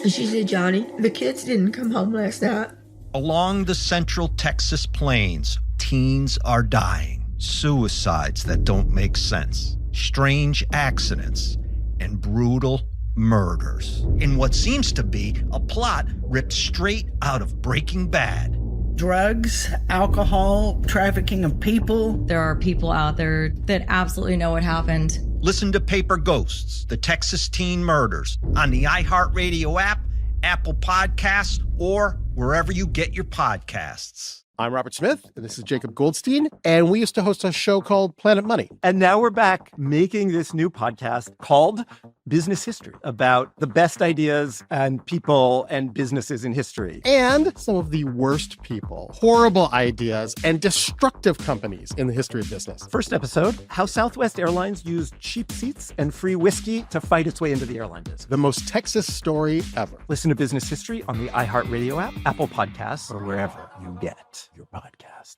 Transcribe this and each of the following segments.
And she said, Johnny, the kids didn't come home last night. Along the central Texas plains, teens are dying. Suicides that don't make sense. Strange accidents and brutal murders. In what seems to be a plot ripped straight out of Breaking Bad. Drugs, alcohol, trafficking of people. There are people out there that absolutely know what happened. Listen to Paper Ghosts, the Texas Teen Murders, on the iHeartRadio app, Apple Podcasts, or wherever you get your podcasts. I'm Robert Smith, and this is Jacob Goldstein, and we used to host a show called Planet Money. And now we're back making this new podcast called Business History, about the best ideas and people and businesses in history. And some of the worst people, horrible ideas, and destructive companies in the history of business. First episode, how Southwest Airlines used cheap seats and free whiskey to fight its way into the airline business. The most Texas story ever. Listen to Business History on the iHeartRadio app, Apple Podcasts, or wherever you get your podcasts.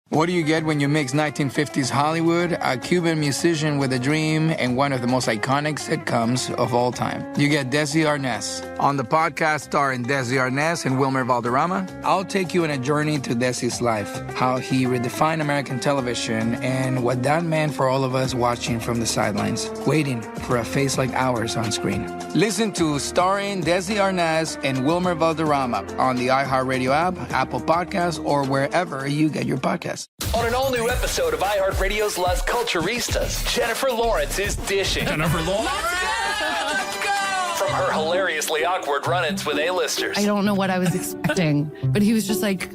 What do you get when you mix 1950s Hollywood, a Cuban musician with a dream, and one of the most iconic sitcoms of all time? You get Desi Arnaz. On the podcast starring Desi Arnaz and Wilmer Valderrama, I'll take you on a journey to Desi's life, how he redefined American television, and what that meant for all of us watching from the sidelines, waiting for a face like ours on screen. Listen to Starring Desi Arnaz and Wilmer Valderrama on the iHeartRadio app, Apple Podcasts, or wherever you get your podcasts. On an all-new episode of iHeartRadio's Las Culturistas, Jennifer Lawrence is dishing. Jennifer Lawrence? Let's go! From her hilariously awkward run-ins with A-listers. I don't know what I was expecting, but he was just like,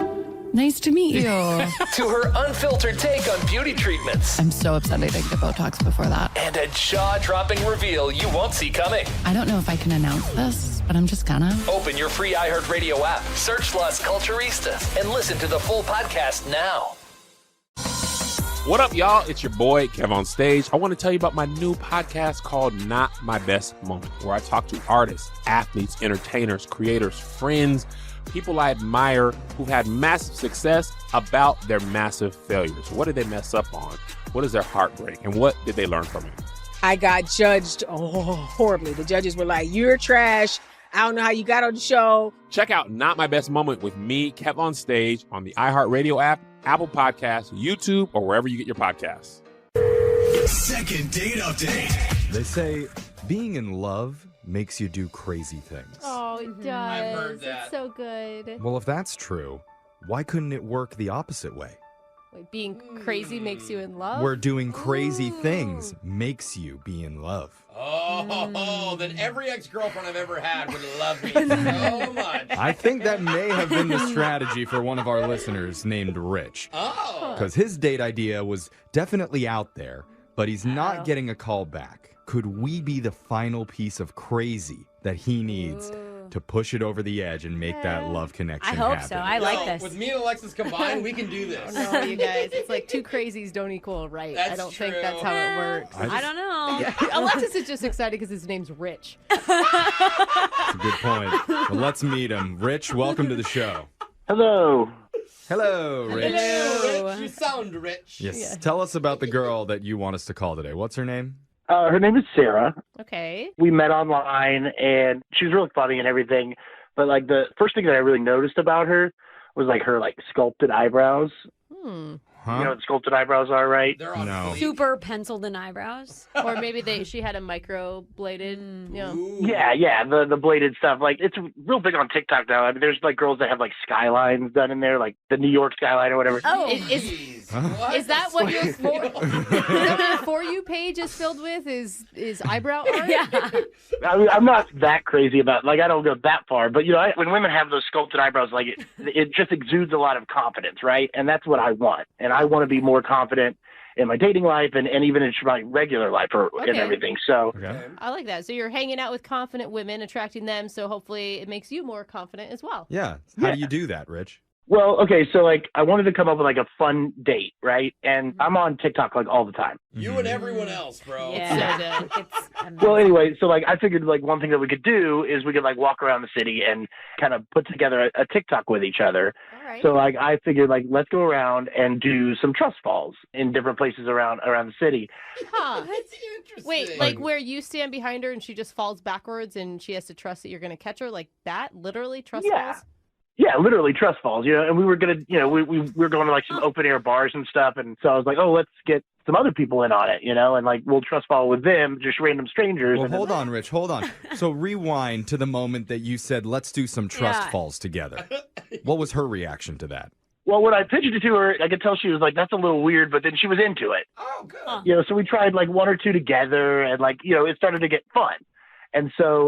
nice to meet you. To her unfiltered take on beauty treatments. I'm so upset I didn't get Botox before that. And a jaw-dropping reveal you won't see coming. I don't know if I can announce this, but I'm just gonna. Open your free iHeartRadio app, search Las Culturistas, and listen to the full podcast now. What up, y'all? It's your boy, Kev on Stage. I want to tell you about my new podcast called Not My Best Moment, where I talk to artists, athletes, entertainers, creators, friends, people I admire who've had massive success about their massive failures. What did they mess up on? What is their heartbreak? And what did they learn from it? I got judged horribly. The judges were like, you're trash. I don't know how you got on the show. Check out Not My Best Moment with me, Kev on Stage, on the iHeartRadio app, Apple Podcasts, YouTube, or wherever you get your podcasts. Second date update. They say being in love makes you do crazy things. Oh, it does. I've heard that. It's so good. Well, if that's true, why couldn't it work the opposite way? Wait, being crazy makes you in love? Where doing crazy things makes you be in love. Oh, then every ex-girlfriend I've ever had would love me so much. I think that may have been the strategy for one of our listeners named Rich. Oh. Because his date idea was definitely out there, but he's not getting a call back. Could we be the final piece of crazy that he needs to push it over the edge and make that love connection happen? I hope so. I like this. With me and Alexis combined, we can do this. Oh, no, you guys. It's like two crazies don't equal right. That's I don't true. think that's how it works. I don't know. Alexis is just excited because his name's Rich. That's a good point. Well, let's meet him. Rich, welcome to the show. Hello. Hello, Rich. Hello. Rich, you sound rich. Yes. Yeah. Tell us about the girl that you want us to call today. What's her name? Her name is Sarah. Okay. We met online, and she's really funny and everything. But, like, the first thing that I really noticed about her was, like, her, like, sculpted eyebrows. Huh? You know what sculpted eyebrows are, right? They're on No. fleek. Super penciled in eyebrows. Or maybe she had a micro-bladed, you know. Ooh. Yeah, the bladed stuff. Like, it's real big on TikTok now. I mean, there's, like, girls that have, like, skylines done in there, like the New York skyline or whatever. Oh, Jeez. What? is that what your For You page is filled with? Is eyebrow art? Yeah. I mean, I'm not that crazy about, like, I don't go that far. But, you know, when women have those sculpted eyebrows, like, it just exudes a lot of confidence, right? And that's what I want. And I want to be more confident in my dating life and even in my regular life and everything. So I like that. So you're hanging out with confident women, attracting them. So hopefully it makes you more confident as well. Yeah. How do you do that, Rich? Well, okay, so like I wanted to come up with like a fun date, right? And I'm on TikTok like all the time. You and everyone else, bro. Yeah. Well, anyway, so like I figured like one thing that we could do is we could like walk around the city and kind of put together a TikTok with each other. All right. So like I figured like let's go around and do some trust falls in different places around the city. Huh. That's interesting. Wait, like where you stand behind her and she just falls backwards and she has to trust that you're going to catch her? Like that? Literally trust falls? Yeah, literally trust falls, and we were gonna, we were going to like some open air bars and stuff, and so I was like, oh, let's get some other people in on it, and like we'll trust fall with them, just random strangers. Well, and hold on, Rich, hold on. So rewind to the moment that you said, let's do some trust falls together. What was her reaction to that? Well, when I pitched it to her, I could tell she was like, that's a little weird, but then she was into it. Oh, good. So we tried like one or two together, and like, it started to get fun. And so,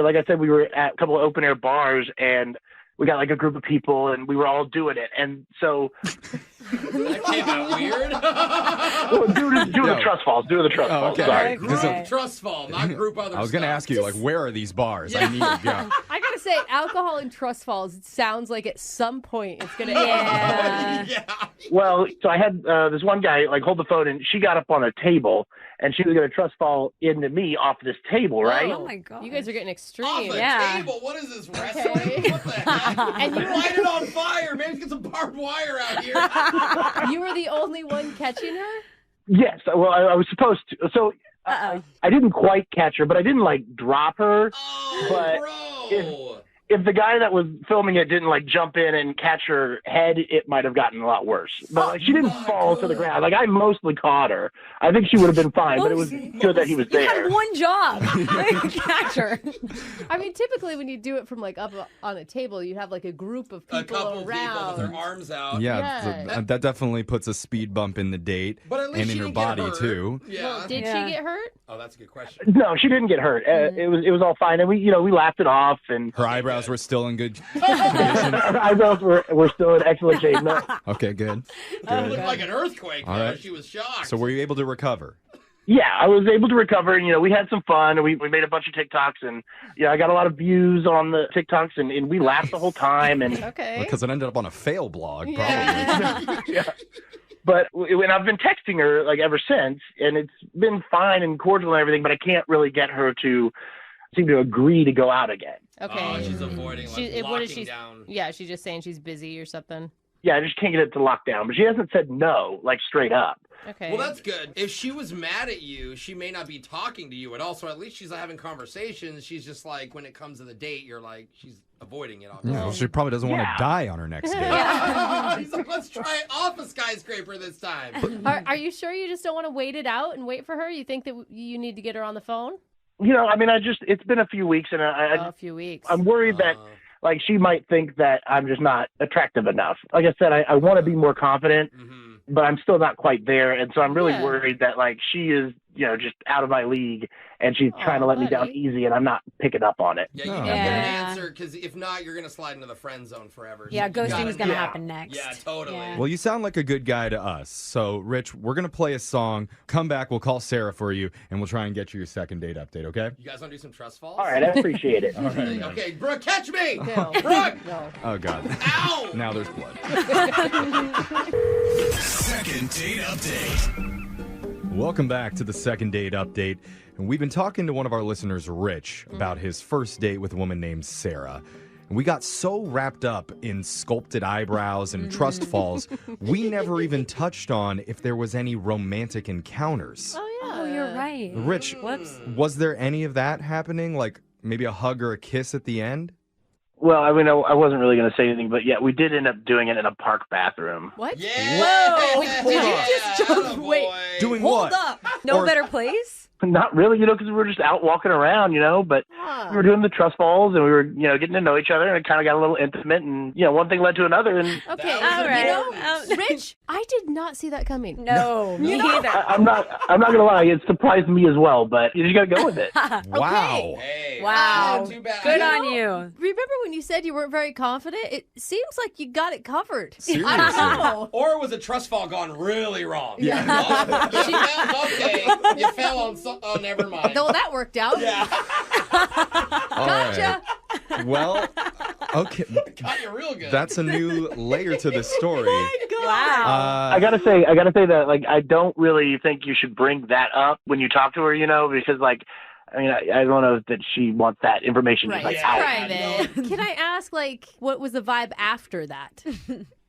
like I said, we were at a couple of open air bars, and we got like a group of people and we were all doing it. And so that came out weird. Well, doing the trust falls. Doing the trust falls. Okay. Sorry. Group trust fall, not group other I was going to ask you, like, where are these bars? I need to go. I gotta say, alcohol and trust falls, it sounds like at some point it's gonna Yeah. Well, so I had this one guy like hold the phone, and she got up on a table, and she was going to trust fall into me off this table, right? Oh my god. You guys are getting extreme. Off a table? What is this, wrestling? What the heck? And you light it on fire. Maybe get some barbed wire out here. You were the only one catching her? Yes. Well, I was supposed to. So I didn't quite catch her, but I didn't like drop her. Oh, but bro. If the guy that was filming it didn't like jump in and catch her head, it might have gotten a lot worse. But like, she didn't fall to the ground. Like I mostly caught her. I think she would have been fine, but it was good that he was You there. had one job. Catch her. I mean, typically when you do it from like up on a table, you have like a group of people A couple around. people with their arms out. Yeah, that definitely puts a speed bump in the date But at least and in she her didn't get body hurt. too. Yeah. Well, did she get hurt? Oh, that's a good question. No, she didn't get hurt. It was all fine, and we laughed it off, and Her eyebrows were still in good her eyebrows were still in excellent shape. No. Okay, good. It looked like an earthquake. All though. right. She was shocked. So were you able to recover? Yeah, I was able to recover, and we had some fun, and we made a bunch of TikToks, and I got a lot of views on the TikToks, and we laughed the whole time, and Because it ended up on a fail blog, probably. yeah. But when I've been texting her like ever since, and it's been fine and cordial and everything, but I can't really get her to seem to agree to go out again. Okay. Oh, she's avoiding, like, what is locking she? down. Yeah, she's just saying she's busy or something. Yeah, I just can't get it to lock down, but she hasn't said no, like straight up. Okay. Well, that's good. If she was mad at you, she may not be talking to you at all. So at least she's having conversations. She's just like, when it comes to the date, you're like, she's avoiding it. Yeah, well, she probably doesn't want to die on her next date. He's like, let's try it off a skyscraper this time. Are you sure you just don't want to wait it out and wait for her? You think that you need to get her on the phone? I mean, it's been a few weeks, and a few weeks. I'm worried that like she might think that I'm just not attractive enough. Like I said, I want to be more confident, but I'm still not quite there, and so I'm really worried that like she is, just out of my league, and she's trying to let me down easy, and I'm not picking up on it. Yeah, you gotta get an answer, because if not, you're gonna slide into the friend zone forever. Yeah, So you ghosting is gotta gonna know. happen next. Yeah, totally. Well, you sound like a good guy to us. So, Rich, we're going to play a song. Come back, we'll call Sarah for you, and we'll try and get you your second date update, okay? You guys want to do some trust falls? All right, I appreciate it. All right. Okay, Brooke, catch me! No. Brooke! No. Oh, God. Ow! Now there's blood. Second date update. Welcome back to the second date update. And we've been talking to one of our listeners, Rich, about his first date with a woman named Sarah. And we got so wrapped up in sculpted eyebrows and trust falls, we never even touched on if there was any romantic encounters. Oh, yeah. Oh, you're right. Rich, was there any of that happening? Like maybe a hug or a kiss at the end? Well, I mean, I wasn't really going to say anything, but yeah, we did end up doing it in a park bathroom. What? Yeah! Whoa! Wait, did you just jump? Wait, Doing hold what? up. No better place? Not really, because we were just out walking around, but we were doing the trust falls, and we were, getting to know each other, and it kind of got a little intimate, and, one thing led to another, and Okay, All right. Rich, I did not see that coming. No, me neither. I'm not going to lie, it surprised me as well, but you just got to go with it. Wow. Hey, Wow. not too bad. Good on you. Remember when you said you weren't very confident? It seems like you got it covered. Seriously. I don't know. Or was a trust fall gone really wrong? Yeah. You fell, okay, you fell on oh, never mind. Though that worked out. Yeah. All Gotcha. right. Well, Okay. Got you real good. That's a new layer to this story. Wow. I gotta say that, like, I don't really think you should bring that up when you talk to her, because, like, I mean, I don't know that she wants that information just, like, It's out. private. Can I ask, like, what was the vibe after that?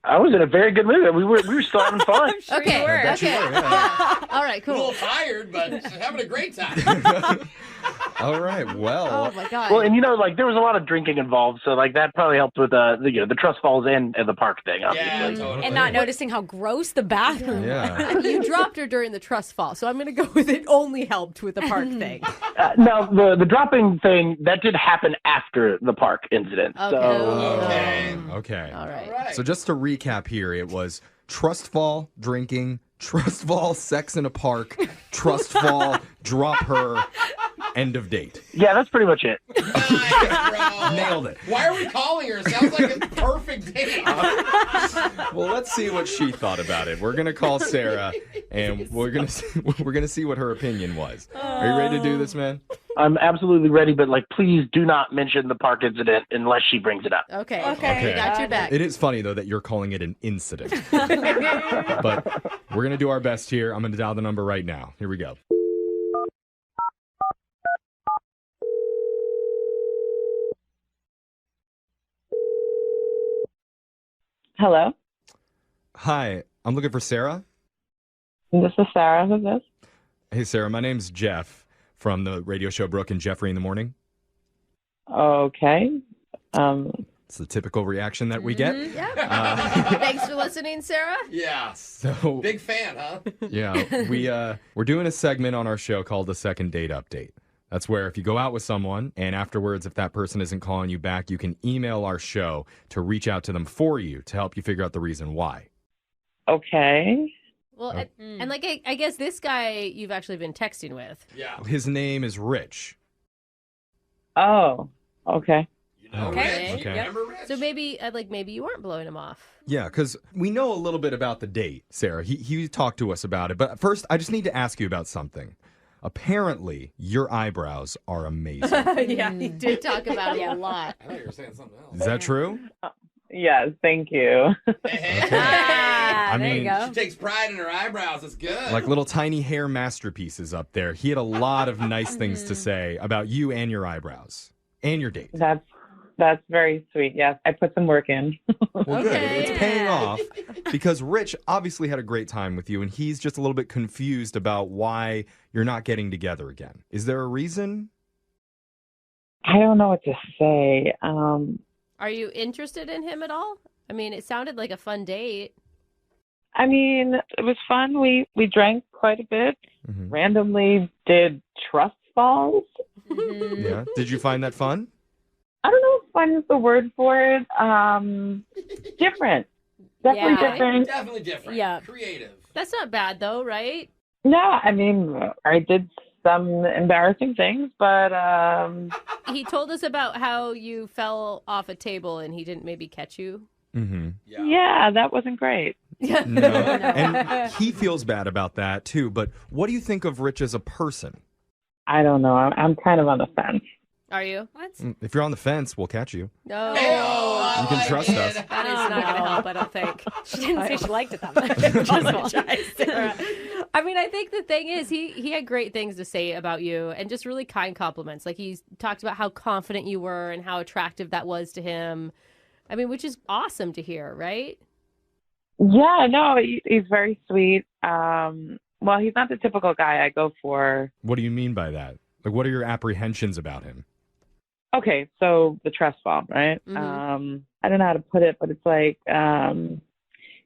I was in a very good mood. We were still having fun. Okay. Okay. All right. A Cool. little tired, but having a great time. All right, well. Oh my god. Well, and like, there was a lot of drinking involved, so like that probably helped with the trust falls and the park thing, obviously. Yeah, totally. And not noticing how gross the bathroom Yeah. You dropped her during the trust fall, so I'm going to go with it only helped with the park thing. No, the dropping thing that did happen after the park incident. Okay. So Okay. All right. So just to recap here, it was trust fall, drinking, trust fall, sex in a park, trust fall, drop her, end of date. yeah, that's pretty much it. Nice, bro. Nailed it. Why are we calling her? Sounds like a perfect date. Well, let's see what she thought about it. We're gonna call Sarah, and we're gonna see what her opinion was. Are you ready to do this, man? I'm absolutely ready, but like, please do not mention the park incident unless she brings it up. Okay. Okay. We got your back. It is funny though that you're calling it an incident, but we're gonna do our best here. I'm gonna dial the number right now. Here we go. Hello, Hi, I'm looking for Sarah. this is Sarah. Who's this? Hey, Sarah, my name's Jeff from the radio show Brooke and Jeffrey in the Morning. Okay. It's the typical reaction that we get. Yeah. Thanks for listening, Sarah. Yeah. So Big fan, huh? yeah, we're doing a segment on our show called the Second Date Update. That's where if you go out with someone and afterwards, if that person isn't calling you back, you can email our show to reach out to them for you to help you figure out the reason why. Okay. Well, and like I guess this guy you've actually been texting with. Yeah. His name is Rich. Oh, okay. Okay. Okay. Remember Rich? So maybe maybe you weren't blowing him off. Yeah, because we know a little bit about the date, Sarah. He talked to us about it. But first, I just need to ask you about something. Apparently, your eyebrows are amazing. Yeah, he did talk about it a lot. I thought you were saying something else. Is that true? Yes, thank you. I there you mean, go. She takes pride in her eyebrows. It's good. like little tiny hair masterpieces up there. He had a lot of nice things to say about you and your eyebrows and your date. That's very sweet. Yes, I put some work in. Well, good. It's paying off because Rich obviously had a great time with you, and he's just a little bit confused about why you're not getting together again. Is there a reason? I don't know what to say. Are you interested in him at all? I mean, it sounded like a fun date. I mean, it was fun. We drank quite a bit. Randomly did trust falls. Yeah. Did you find that fun? I don't know if fun is the word for it. Different. Definitely different. Definitely different. Yeah. Creative. That's not bad though, right? No, I mean, I did some embarrassing things, but He told us about how you fell off a table and he didn't maybe catch you. Mm-hmm. yeah, that wasn't great. No. And he feels bad about that too. But what do you think of Rich as a person? I don't know. I'm kind of on the fence. Are you? What? If you're on the fence, we'll catch you. No. You can trust us. That is not going to help, I don't think. She didn't say she liked it that much. Apologize, Sarah. I mean, I think the thing is he had great things to say about you and just really kind compliments. Like he talked about how confident you were and how attractive that was to him. I mean, which is awesome to hear, right? Yeah, no, he's very sweet. Well, he's not the typical guy I go for. What do you mean by that? Like, what are your apprehensions about him? Okay, so the trust fall, right? I don't know how to put it, but it's like it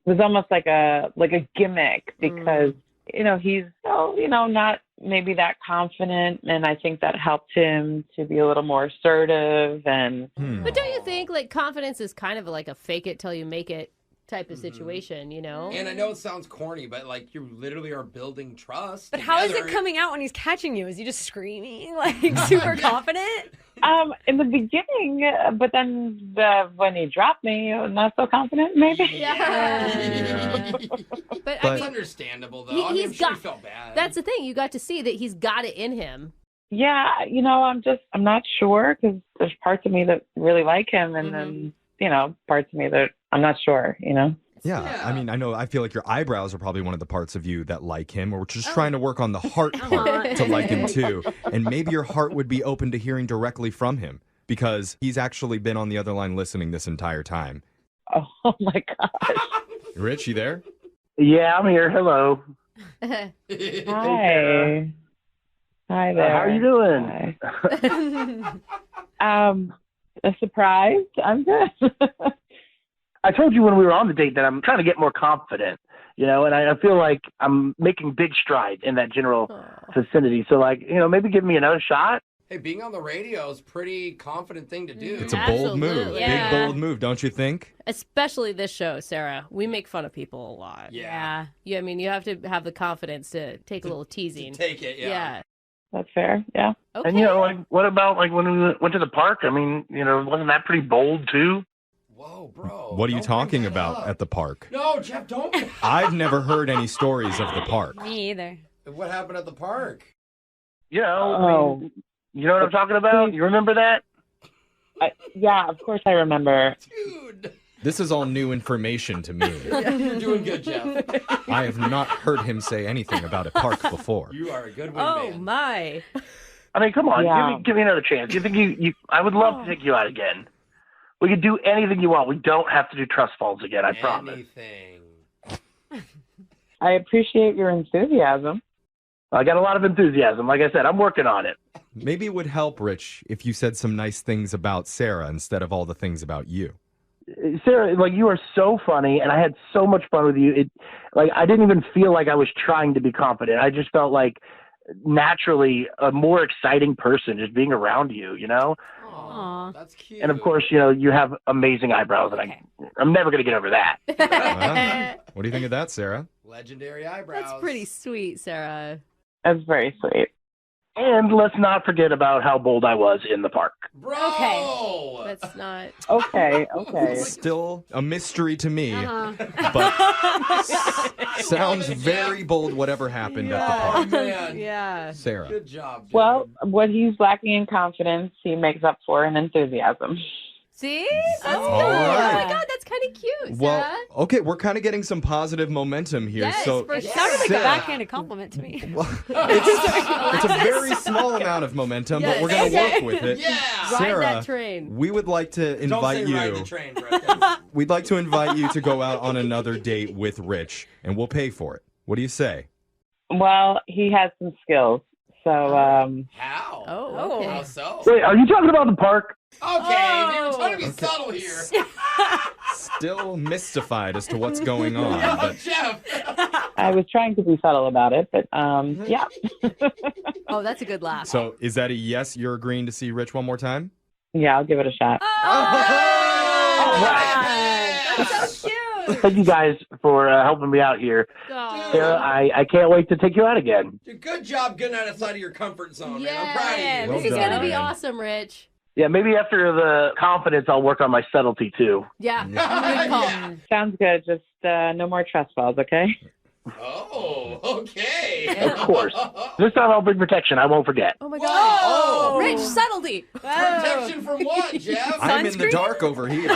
was almost like a gimmick because he's not maybe that confident, and I think that helped him to be a little more assertive. And But don't you think like confidence is kind of like a fake it till you make it type of situation, you know? And I know it sounds corny, but like you literally are building trust. But how is it together. coming out when he's catching you? Is he just screaming, like super confident? in the beginning, but then when he dropped me, not so confident, maybe. Yeah. But I It's mean, understandable though. I mean, I'm he's sure got. he felt bad. That's the thing. You got to see that he's got it in him. Yeah, I'm not sure because there's parts of me that really like him, and then parts of me that I'm not sure. Yeah, I mean, I feel like your eyebrows are probably one of the parts of you that like him, or we're just trying to work on the heart part to like him too. And maybe your heart would be open to hearing directly from him because he's actually been on the other line listening this entire time. Oh my gosh. Rich, you there? Yeah, I'm here. Hello. Hi. Hi there. How are you doing? Surprised. I'm good. I told you when we were on the date that I'm trying to get more confident, and I feel like I'm making big strides in that general vicinity. So, maybe give me another shot. Hey, being on the radio is a pretty confident thing to do. It's a bold move. Yeah. Big, bold move, don't you think? Especially this show, Sarah. We make fun of people a lot. Yeah. You have to have the confidence to take a little teasing. Take it, yeah. That's fair. Yeah. Okay. And, what about, when we went to the park? I mean, wasn't that pretty bold, too? Whoa, bro. What are you talking about at the park? No, Jeff, don't. I've never heard any stories of the park. Me either. What happened at the park? You know what I'm talking about? You remember that? Yeah, of course I remember. Dude. This is all new information to me. You're doing good, Jeff. I have not heard him say anything about a park before. You are a good wingman. Oh, my. I mean, come on. Yeah. Give me another chance. You think I would love to take you out again. We could do anything you want. We don't have to do trust falls again, I promise. Anything. I appreciate your enthusiasm. I got a lot of enthusiasm. Like I said, I'm working on it. Maybe it would help, Rich, if you said some nice things about Sarah instead of all the things about you. Sarah, you are so funny, and I had so much fun with you. I didn't even feel like I was trying to be confident. I just felt like naturally a more exciting person just being around you, Aww. That's cute. And of course, you have amazing eyebrows, and I'm never going to get over that. What do you think of that, Sarah? Legendary eyebrows. That's pretty sweet, Sarah. That's very sweet. And let's not forget about how bold I was in the park. Bro! Okay. That's not... Okay. Still a mystery to me, but sounds very bold whatever happened at the park. Man. Yeah. Oh, Sarah. Good job, dude. Well, what he's lacking in confidence, he makes up for in enthusiasm. See? That's All good. right. Oh, my God. That's kind of cute, Well, Sarah. okay, we're kind of getting some positive momentum here. Yes, so for It sure. sounded like a Sarah, backhanded compliment to me. it's a very small amount of momentum, but we're going to work with it. Yeah. Ride Sarah, that train. we would like to invite Don't say ride you. the train, Brooke. We'd like to invite you to go out on another date with Rich, and we'll pay for it. What do you say? Well, he has some skills. So, How? Oh, okay. How so? Wait, are you talking about the park? Okay, you're trying to be subtle here. Still mystified as to what's going on. Oh, But Jeff. I was trying to be subtle about it, but yeah. Oh, that's a good laugh. so is that a yes? You're agreeing to see Rich one more time? Yeah, I'll give it a shot. All right. That's so cute. Thank you guys for helping me out here. Oh. Sarah, I can't wait to take you out again. Dude, good job getting outside of your comfort zone, man. I'm proud of Yeah, you. Well this is done, going to be man. awesome, Rich. Yeah, maybe after the confidence, I'll work on my subtlety, too. Yeah. Good call. Yeah. Sounds good. Just no more trust falls, okay? Oh, okay. Of course. This time I'll bring protection. I won't forget. Oh, my God. Whoa. Rich, subtlety. Protection from what, Jeff? I'm in the dark over here.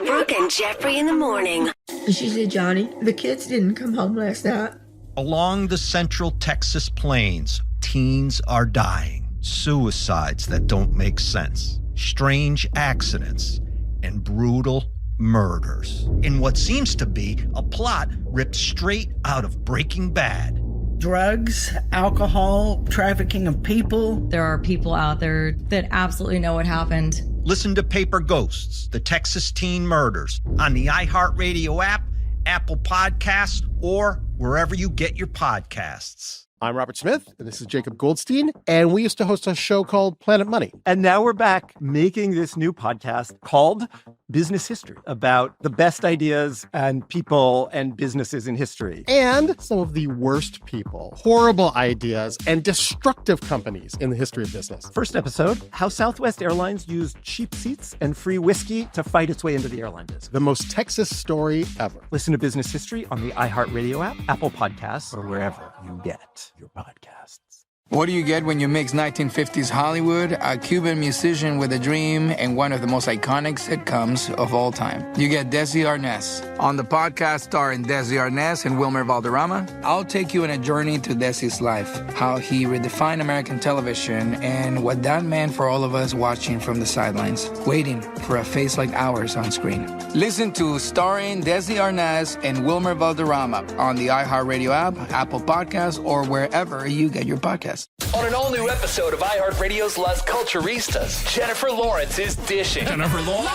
Brooke and Jeffrey in the morning. She said, Johnny, the kids didn't come home last night. Along the central Texas plains, teens are dying. Suicides that don't make sense. Strange accidents and brutal murders. In what seems to be a plot ripped straight out of Breaking Bad. Drugs, alcohol, trafficking of people. There are people out there that absolutely know what happened. Listen to Paper Ghosts, the Texas Teen Murders, on the iHeartRadio app, Apple Podcasts, or wherever you get your podcasts. I'm Robert Smith, and this is Jacob Goldstein, and we used to host a show called Planet Money. And now we're back making this new podcast called Business History, about the best ideas and people and businesses in history. And some of the worst people, horrible ideas, and destructive companies in the history of business. First episode, how Southwest Airlines used cheap seats and free whiskey to fight its way into the airline business. The most Texas story ever. Listen to Business History on the iHeartRadio app, Apple Podcasts, or wherever you get your podcasts. What do you get when you mix 1950s Hollywood, a Cuban musician with a dream, and one of the most iconic sitcoms of all time? You get Desi Arnaz. On the podcast starring Desi Arnaz and Wilmer Valderrama, I'll take you on a journey to Desi's life, how he redefined American television, and what that meant for all of us watching from the sidelines, waiting for a face like ours on screen. Listen to Starring Desi Arnaz and Wilmer Valderrama on the iHeartRadio app, Apple Podcasts, or wherever you get your podcasts. On an all-new episode of iHeartRadio's Las Culturistas, Jennifer Lawrence is dishing. Jennifer Lawrence!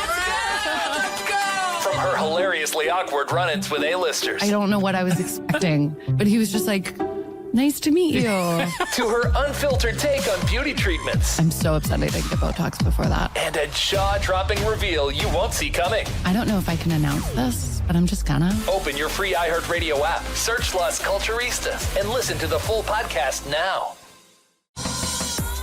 From her hilariously awkward run-ins with A-listers. I don't know what I was expecting, but he was just like, nice to meet you. To her unfiltered take on beauty treatments. I'm so upset I didn't get Botox before that. And a jaw-dropping reveal you won't see coming. I don't know if I can announce this, but I'm just gonna. Open your free iHeartRadio app, search Las Culturistas, and listen to the full podcast now.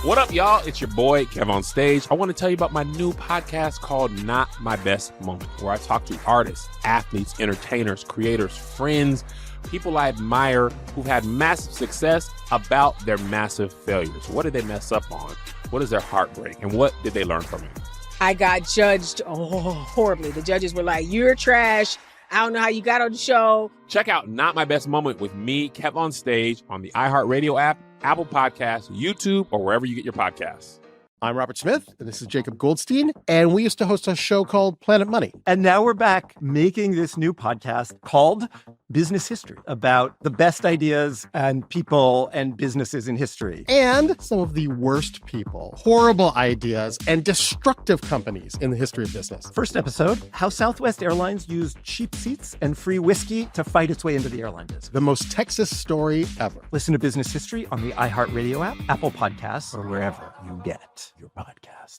What up, y'all? It's your boy, Kev on Stage. I want to tell you about my new podcast called Not My Best Moment, where I talk to artists, athletes, entertainers, creators, friends, people I admire who've had massive success about their massive failures. What did they mess up on? What is their heartbreak? And what did they learn from it? I got judged horribly. The judges were like, you're trash. I don't know how you got on the show. Check out Not My Best Moment with me, Kev on Stage, on the iHeartRadio app, Apple Podcasts, YouTube, or wherever you get your podcasts. I'm Robert Smith, and this is Jacob Goldstein, and we used to host a show called Planet Money. And now we're back making this new podcast called Business History, about the best ideas and people and businesses in history. And some of the worst people, horrible ideas, and destructive companies in the history of business. First episode, how Southwest Airlines used cheap seats and free whiskey to fight its way into the airline business. The most Texas story ever. Listen to Business History on the iHeartRadio app, Apple Podcasts, or wherever you get your podcasts.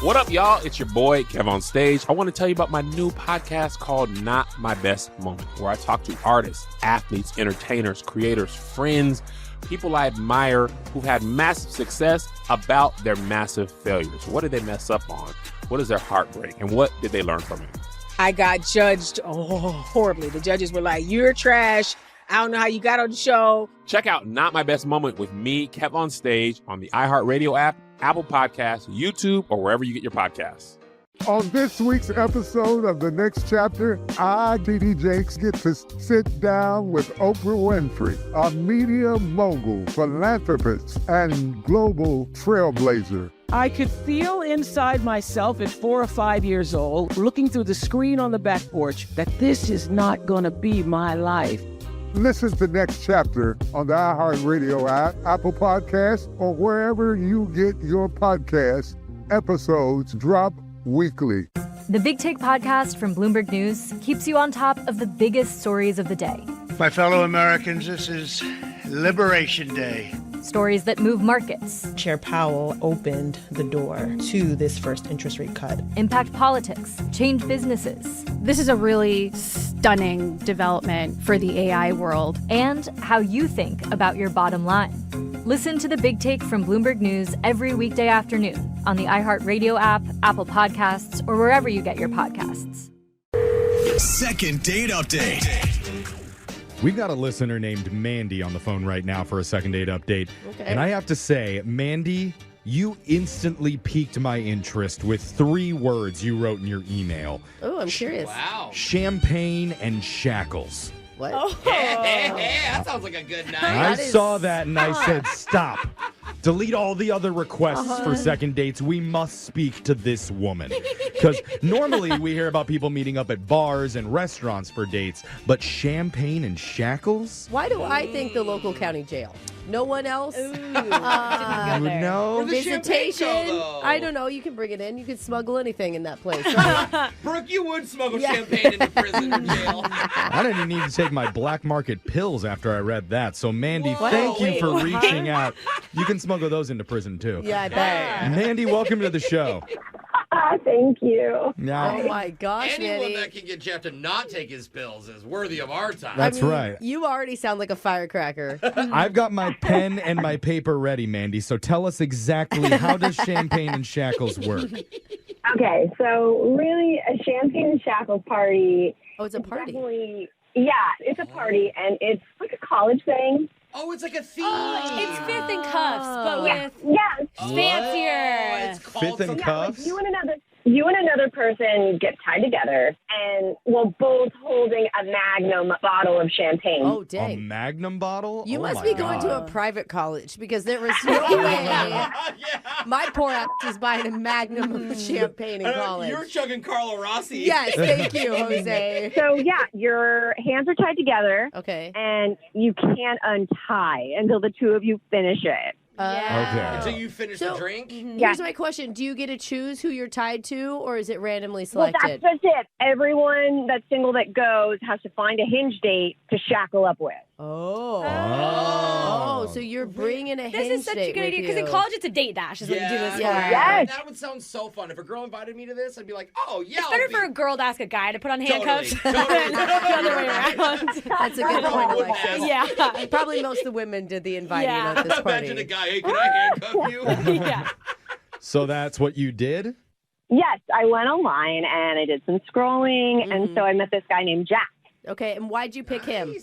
What up, y'all? It's your boy, Kev on Stage. I want to tell you about my new podcast called Not My Best Moment, where I talk to artists, athletes, entertainers, creators, friends, people I admire who've had massive success about their massive failures. What did they mess up on? What is their heartbreak? And what did they learn from it? I got judged horribly. The judges were like, you're trash. I don't know how you got on the show. Check out Not My Best Moment with me, Kev on Stage, on the iHeartRadio app, Apple Podcasts, YouTube, or wherever you get your podcasts. On this week's episode of The Next Chapter, I, D.D. Jakes, get to sit down with Oprah Winfrey, a media mogul, philanthropist, and global trailblazer. I could feel inside myself at 4 or 5 years old, looking through the screen on the back porch, that this is not going to be my life. Listen to Next Chapter on the iHeartRadio app, Apple Podcasts, or wherever you get your podcasts. Episodes drop weekly. The Big Take podcast from Bloomberg News keeps you on top of the biggest stories of the day. My fellow Americans, this is Liberation Day. Stories that move markets. Chair Powell opened the door to this first interest rate cut. Impact politics, change businesses. This is a really stunning development for the AI world. And how you think about your bottom line. Listen to The Big Take from Bloomberg News every weekday afternoon on the iHeartRadio app, Apple Podcasts, or wherever you get your podcasts. Second date update. We've got a listener named Mandy on the phone right now for a second date update. Okay. And I have to say, Mandy, you instantly piqued my interest with 3 words you wrote in your email. Oh, I'm curious. Wow. Champagne and shackles. What? Oh. That sounds like a good night. I saw that and I said, stop. Delete all the other requests for second dates. We must speak to this woman. Because normally we hear about people meeting up at bars and restaurants for dates, but champagne and shackles? Why do I think the local county jail? No one else? No. Visitation? I don't know. You can bring it in. You can smuggle anything in that place. Brooke, you would smuggle champagne into prison or jail. I didn't even need to take my black market pills after I read that. So, Mandy, Whoa. thank you for Wait, reaching out. You can smuggle those into prison, too. Yeah, I bet. Mandy, welcome to the show. Thank you. Now, Oh my gosh, Anyone Manny. that can get Jeff to not take his pills is worthy of our time. That's right. You already sound like a firecracker. I've got my pen and my paper ready, Mandy. So tell us exactly, how does champagne and shackles work? Okay, so really a champagne and shackles party. Oh, it's a party. Yeah, it's a party, and it's like a college thing. Oh, it's like a theme. It's Fifth and Cuffs, but with Yes. fancier. It's called Fifth and Cuffs? Like you and another person get tied together, and well, both holding a Magnum bottle of champagne. Oh, A dang. Magnum bottle? You Oh must my be going to a God. private college because there was no way my poor ass is buying a Magnum of champagne in college. You're chugging Carlo Rossi. Yes, thank you, Jose. So yeah, your hands are tied together. Okay. And you can't untie until the two of you finish it. Until you finish the drink? Here's my question. Do you get to choose who you're tied to, or is it randomly Well, selected? that's just it. Everyone that's single that goes has to find a hinge date to shackle up with. Oh, so you're bringing a This hinge is such a date good with idea because in you. college it's a date dash is what you do this for. Yes. That would sound so fun. If a girl invited me to this, I'd be like, oh, yeah. It's better for a girl to ask a guy to put on handcuffs Totally. than the other way around. That's a good point, Alexis. Yeah. Probably most of the women did the inviting Yeah. at this party. Imagine a guy, hey, can I handcuff you? Yeah. So that's what you did? Yes, I went online and I did some scrolling, and so I met this guy named Jack. Okay, and why'd you pick him?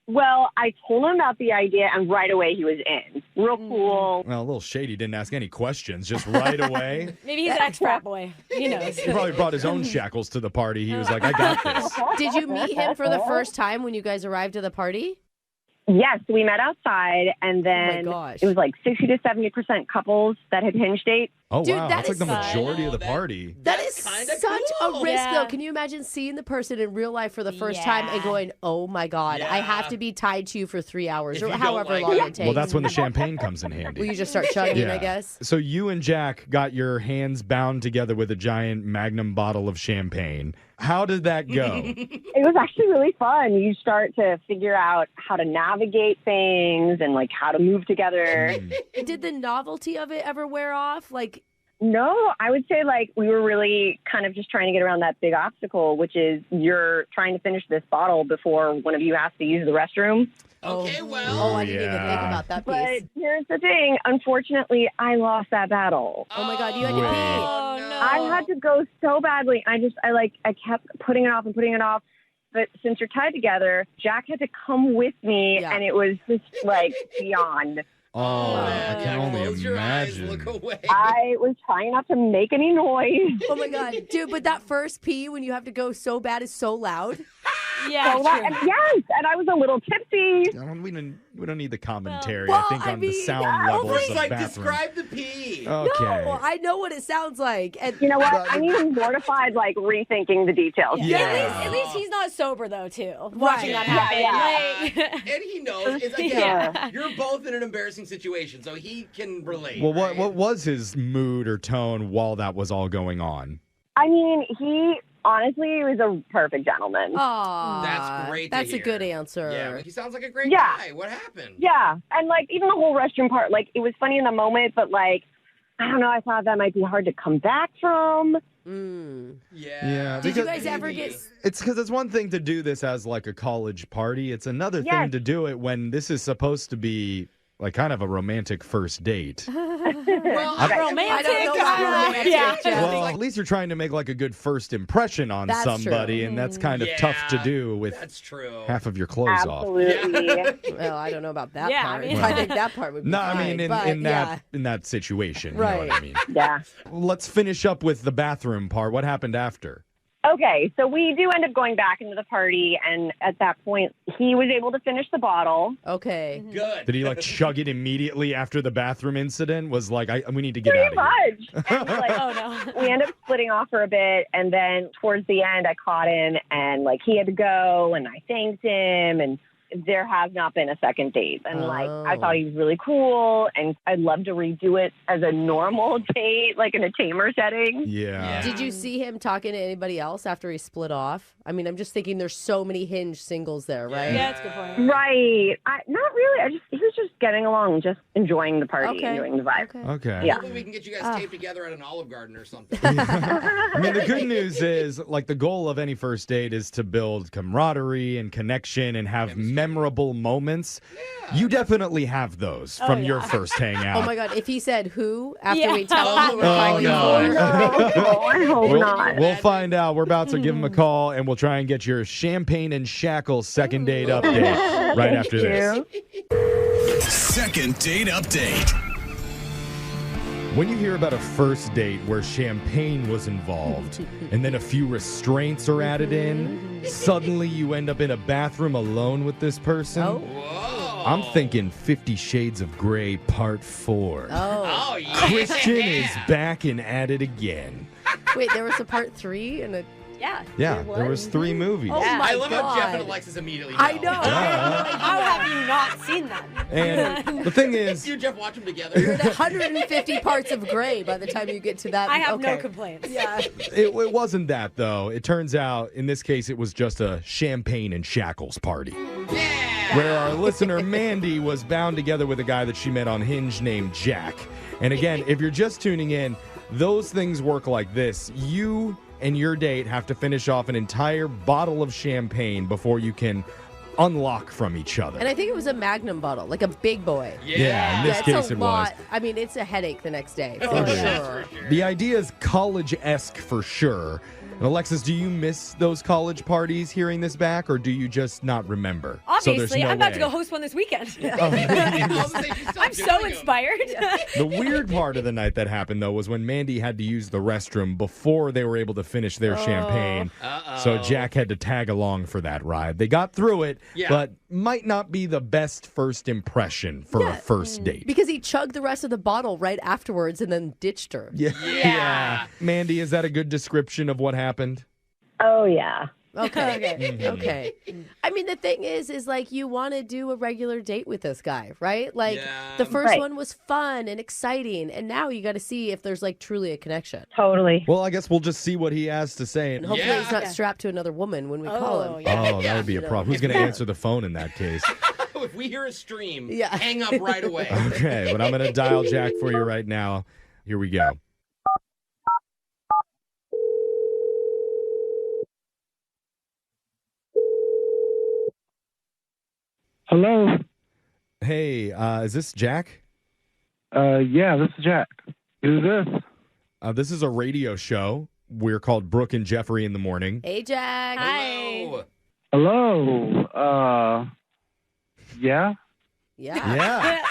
Well, I told him about the idea, and right away he was in. Real cool. Well, a little shady. Didn't ask any questions, just right away. Maybe he's an ex-frat boy. He knows. He probably brought his own shackles to the party. He was like, I got this. Did you meet him for the first time when you guys arrived at the party? Yes, we met outside, and then gosh. it was like 60 to 70% couples that had hinge dates. Oh, Dude, wow. that That's like is the fun. majority of the party. That is such cool. a risk, Yeah. though. Can you imagine seeing the person in real life for the first time and going, oh my God, I have to be tied to you for 3 hours If or you don't however like long it. it takes? Well, that's when the champagne comes in handy. Will you just start chugging, I guess? So you and Jack got your hands bound together with a giant Magnum bottle of champagne. How did that go? It was actually really fun. You start to figure out how to navigate things and like how to move together. Did the novelty of it ever wear off? Like, No, I would say like we were really kind of just trying to get around that big obstacle, which is you're trying to finish this bottle before one of you has to use the restroom. Okay, well. oh, I didn't even think about that But piece. here's the thing. Unfortunately, I lost that battle. Oh my God, you had to Wait. pee. Oh, no. I had to go so badly. I kept putting it off and putting it off. But since you're tied together, Jack had to come with me, and it was just like beyond. Oh, I can only Close your eyes, imagine. look away. I was trying not to make any noise. Oh my God, dude, but that first pee when you have to go so bad is so loud. Yeah, So that, true. yes, and I was a little tipsy. We don't need the commentary, Well, I think, I on the mean, sound yeah, levels It's of like, bathroom. describe the pee. Okay. No, I know what it sounds like. And You know what? I'm even mortified, like rethinking the details. Yeah. At least he's not sober though, too. Watching that Yeah, happen. Like, And he knows. It's, again, you're both in an embarrassing situation, so he can relate. Well, right? what was his mood or tone while that was all going on? I mean, he honestly was a perfect gentleman. Aw, That's great to That's a hear. good answer. Yeah, he sounds like a great Yeah. guy. What happened? Yeah, and like even the whole restroom part, like it was funny in the moment, but like I don't know, I thought that might be hard to come back from. Yeah. Did you because guys ever get? It's because it's one thing to do this as like a college party. It's another thing Yes. to do it when this is supposed to be like kind of a romantic first date. Well, I don't know about romantic, Yeah. Jeff. Well, at least you're trying to make like a good first impression on That's somebody, true. and that's kind of tough to do with That's true. half of your clothes off. Absolutely. Well, I don't know about that Yeah, part. I mean- I think that part would be No, fine. I mean but, in yeah. that situation, you know Right. what I mean. Yeah. Let's finish up with the bathroom part. What happened after? Okay, so we do end up going back into the party, and at that point, he was able to finish the bottle. Okay. Good. Did he like chug it immediately after the bathroom incident? Was like, we need to get Pretty out of here. much. And, like, oh no. we end up splitting off for a bit, and then towards the end, I caught him, and like he had to go, and I thanked him, and there has not been a second date. And like I thought he was really cool, and I'd love to redo it as a normal date, like in a tamer setting. Yeah. Did you see him talking to anybody else after he split off? I mean, I'm just thinking there's so many Hinge singles there, right? Yeah, that's a good point. Right. Not really. He was just getting along, just enjoying the party, Okay. enjoying the vibe. Okay. Yeah. Hopefully we can get you guys taped together at an Olive Garden or something. I mean, the good news is, like, the goal of any first date is to build camaraderie and connection and have memorable moments. You definitely have those from your first hangout. Oh my God! If he said who after Yeah. we tell him who we're Oh, calling no. for, I hope not. We'll find out. We're about to give him a call, and we'll try and get your champagne and shackles second date update right after this. Second date update. When you hear about a first date where champagne was involved and then a few restraints are added in, suddenly you end up in a bathroom alone with this person. I'm thinking 50 Shades of Grey Part 4. Oh, yeah. Christian is back and at it again. Wait, there was a part 3 and a... Yeah, there was 3 movies. Oh my I love God. how Jeff and Alexis immediately know. I know. How have you not seen them? And the thing is, You and Jeff watch them together. You're at 150 parts of Grey by the time you get to that. I have no Okay. complaints. Yeah. it wasn't that, though. It turns out, in this case, it was just a champagne and shackles party. Where our listener Mandy was bound together with a guy that she met on Hinge named Jack. And again, if you're just tuning in, those things work like this. You and your date have to finish off an entire bottle of champagne before you can unlock from each other. And I think it was a Magnum bottle, like a big boy. Yeah, in this it's case a it lot. was. I mean, it's a headache the next day. For Oh, sure. yeah. The idea is college-esque for sure. And Alexis, do you miss those college parties hearing this back, or do you just not remember? Obviously, no I'm about way. to go host one this weekend. Oh. I'm so inspired. The weird part of the night that happened, though, was when Mandy had to use the restroom before they were able to finish their champagne. So Jack had to tag along for that ride. They got through it, but might not be the best first impression for a first date. Because he chugged the rest of the bottle right afterwards and then ditched her. Yeah. Mandy, is that a good description of what happened? Oh, yeah. Okay. Mhm. Okay. I mean, the thing is like you want to do a regular date with this guy, right? Like the first Right. one was fun and exciting, and now you got to see if there's like truly a connection. Totally. Well, I guess we'll just see what he has to say. And hopefully he's not strapped to another woman when we call him. Oh, that would be a problem. Who's going to answer the phone in that case? If we hear a stream, Yeah. hang up right away. Okay, but I'm going to dial Jack for you right now. Here we go. Hello. Hey, is this Jack? Yeah, this is Jack. Who's this? This is a radio show. We're called Brooke and Jeffrey in the morning. Hey, Jack. Hi. Hello. Yeah. Yeah. Yeah.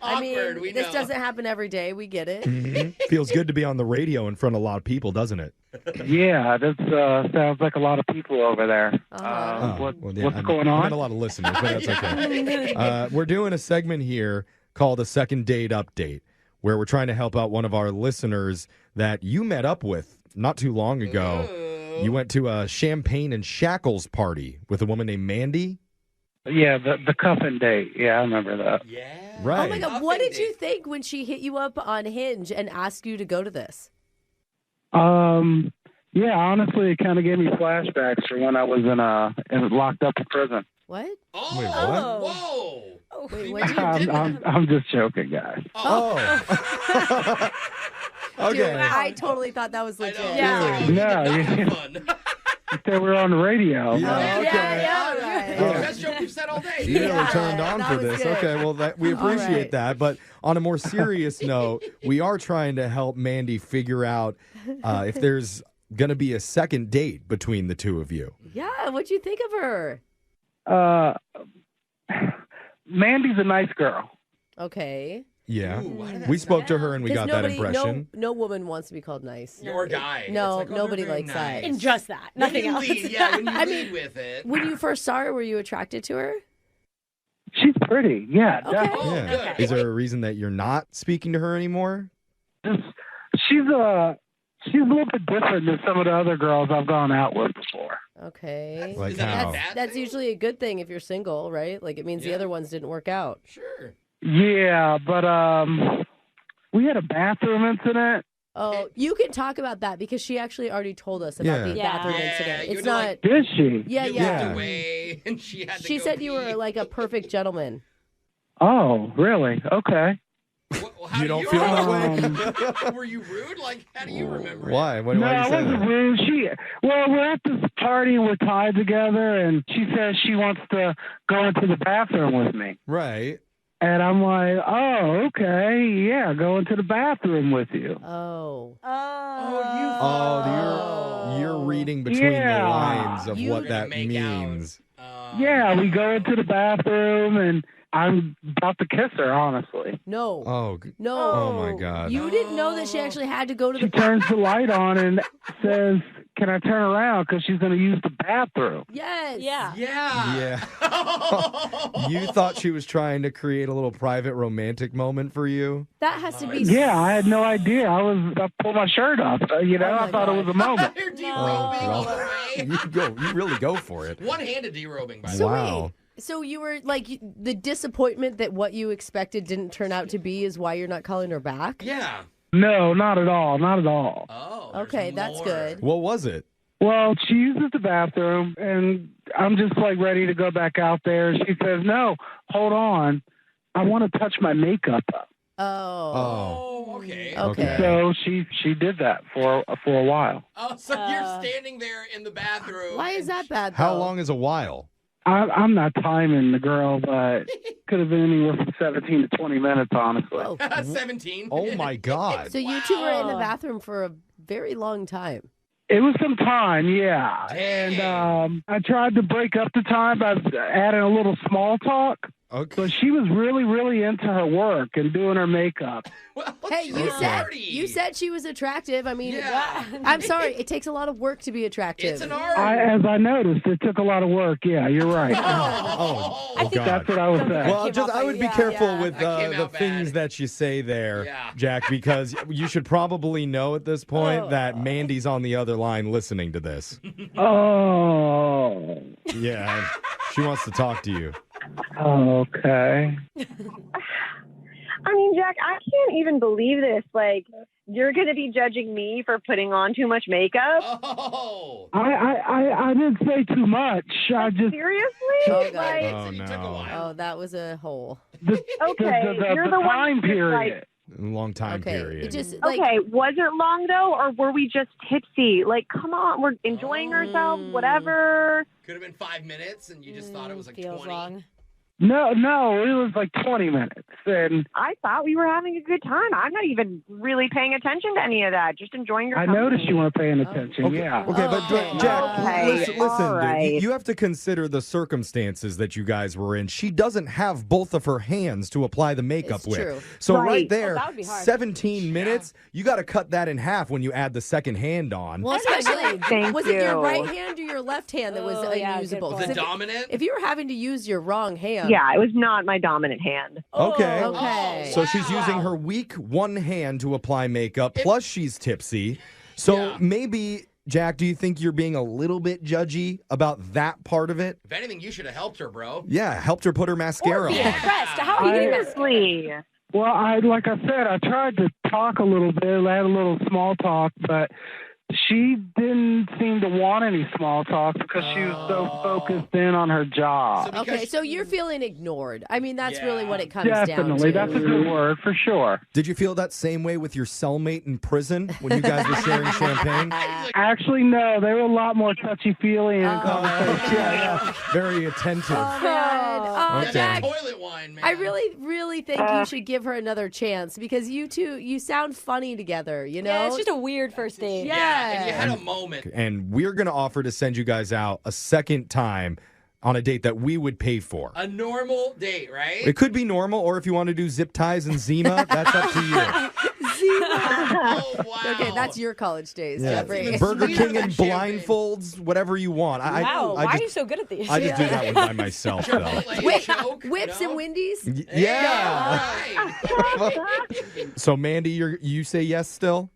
I mean, we this know. doesn't happen every day. We get it. Mhm. Feels good to be on the radio in front of a lot of people, doesn't it? Yeah, that sounds like a lot of people over there. Oh, What's I going meant on? a lot of listeners, but that's okay. We're doing a segment here called a second date update, where we're trying to help out one of our listeners that you met up with not too long ago. You went to a champagne and shackles party with a woman named Mandy. Yeah, the cuffing date. Yeah, I remember that. Right. Oh my God, what did you think when she hit you up on Hinge and asked you to go to this? Yeah, honestly, it kind of gave me flashbacks from when I was locked up in prison. What? Oh, Wait, what? whoa. Wait, what did you do? I'm just joking, guys. Oh. Dude, Okay. I totally thought that was legit. They were on the radio. Yeah, okay. All right. That's the best joke we've said all day. You really turned on that for was this. good. Okay, well, we All appreciate right. that. But on a more serious note, we are trying to help Mandy figure out if there's going to be a second date between the two of you. Yeah, what'd you think of her? Mandy's a nice girl. Okay. Yeah. We spoke to her and we 'Cause got that nobody- impression. No woman wants to be called nice. Or guy. No, It's like, oh, nobody they're very likes that. nice. And just that. Nothing else. When you I lead mean, with it. When you first saw her, were you attracted to her? She's pretty. Yeah, Okay. definitely. Yeah. Is there a reason that you're not speaking to her anymore? She's a little bit different than some of the other girls I've gone out with before. Okay. Like how? That's usually a good thing if you're single, right? Like it means the other ones didn't work out. Sure. Yeah, but we had a bathroom incident. Oh, you can talk about that because she actually already told us about the bathroom incident. It's not. Did she? Yeah, You yeah. looked away, and she had to She go said pee. you were like a perfect gentleman. Oh, really? Okay. You don't feel that way? Were you rude? Like, how do you remember? Why? Why No, do I you say wasn't that? rude. We're at this party, we're tied together, and she says she wants to go into the bathroom with me. Right. And I'm like, oh, okay, yeah, go into the bathroom with you. Oh. Oh, you're reading between Yeah. the lines of You- what that means. Yeah, we go into the bathroom, and I'm about to kiss her, honestly. No. Oh. No. Oh, my God. You didn't know that she actually had to go to She the turns the light on and says, "Can I turn around?" Because she's going to use the bathroom. Yes. Yeah. Yeah. Yeah. You thought she was trying to create a little private romantic moment for you? That has to be. Yeah, I had no idea. I was about to pull my shirt up. I thought it was a moment. You're derobing all the way. You really go for it. One-handed derobing, by the So way. Wow. So you were like the disappointment that what you expected didn't turn out to be is why you're not calling her back? Yeah. No, not at all. Not at all. Oh. Okay, that's good. What was it? Well, she uses the bathroom, and I'm just like ready to go back out there. She says, "No, hold on. I want to touch my makeup up." Oh. Okay. Okay. So she did that for a while. Oh, so you're standing there in the bathroom. Why is that bad? How though? long is a while? I'm not timing the girl, but could have been anywhere from 17 to 20 minutes, honestly. 17. Oh, my God. So you two were in the bathroom for a very long time. It was some time, yeah. And I tried to break up the time by adding a little small talk. Okay. But she was really, really into her work and doing her makeup. Hey, you said she was attractive. I mean, I'm sorry. It takes a lot of work to be attractive. It's an art. As I noticed, it took a lot of work. Yeah, you're right. Oh, I think God. that's what I was saying. Well, I would be careful with the things that you say there, Jack, because you should probably know at this point that Mandy's on the other line listening to this. Oh. Yeah, she wants to talk to you. Okay. I mean, Jack, I can't even believe this. Like, you're going to be judging me for putting on too much makeup? Oh. I didn't say too much. I just Seriously? Oh, God. Like, Oh, no. Oh, that was a hole. okay, you're the one time who's period. Long time period. It just, okay, was it long though, or were we just tipsy? Like, come on, we're enjoying ourselves, whatever. Could have been 5 minutes, and you just thought it was like 20. Long. No, it was like 20 minutes. And I thought we were having a good time. I'm not even really paying attention to any of that. Just enjoying your I company. noticed you weren't paying attention. Yeah. Okay, but Jack, listen, all dude, right. you have to consider the circumstances that you guys were in. She doesn't have both of her hands to apply the makeup It's with. true. So Right. right there, that would be hard. 17 minutes, you got to cut that in half when you add the second hand on. Well, especially, Thank was it your you. right hand or your left hand that was Oh, yeah, unusable? good 'Cause The if, dominant? if you were having to use your wrong hand. Yeah, it was not my dominant hand. Okay. Okay. So she's using her weak one hand to apply makeup, plus she's tipsy. So maybe, Jack, do you think you're being a little bit judgy about that part of it? If anything, you should have helped her, bro. Yeah, helped her put her mascara on. Impressed. How are you doing this? Seriously. Well, like I said, I tried to talk a little bit. I had a little small talk, but she didn't seem to want any small talk because she was so focused in on her job. Okay, so you're feeling ignored. I mean, that's really what it comes Definitely. down to. That's a good word for sure. Did you feel that same way with your cellmate in prison when you guys were sharing champagne? Actually, no. They were a lot more touchy-feely and conversation. Yeah. Very attentive. Oh, man. Okay. Jack, Toilet wine, man. I really think you should give her another chance because you two, you sound funny together, you know? Yeah, it's just a weird first date. Yeah. And you had a moment. And we're going to offer to send you guys out a second time on a date that we would pay for. A normal date, right? It could be normal, or if you want to do zip ties and Zima, that's up to you. Oh, wow. Okay, that's your college days, Yeah. Jeffrey. Burger King and blindfolds, whatever you want. Wow, I why are just, you so good at these? I just do that one by myself, though. Wait, whips and Wendy's? Yeah. So, Mandy, you say yes still?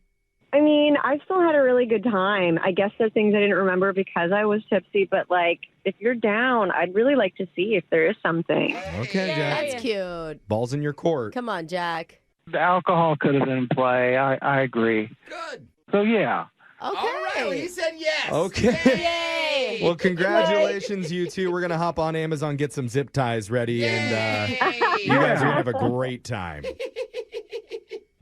I mean, I still had a really good time. I guess there's things I didn't remember because I was tipsy, but like, if you're down, I'd really like to see if there is something. Okay, Jack. That's cute. Ball's in your court. Come on, Jack. The alcohol could have been in play. I agree. Good. So, yeah. Okay. All right, well, he said yes. Okay. Yay. Well, congratulations, you two. We're going to hop on Amazon, get some zip ties ready, and you guys are going to have a great time.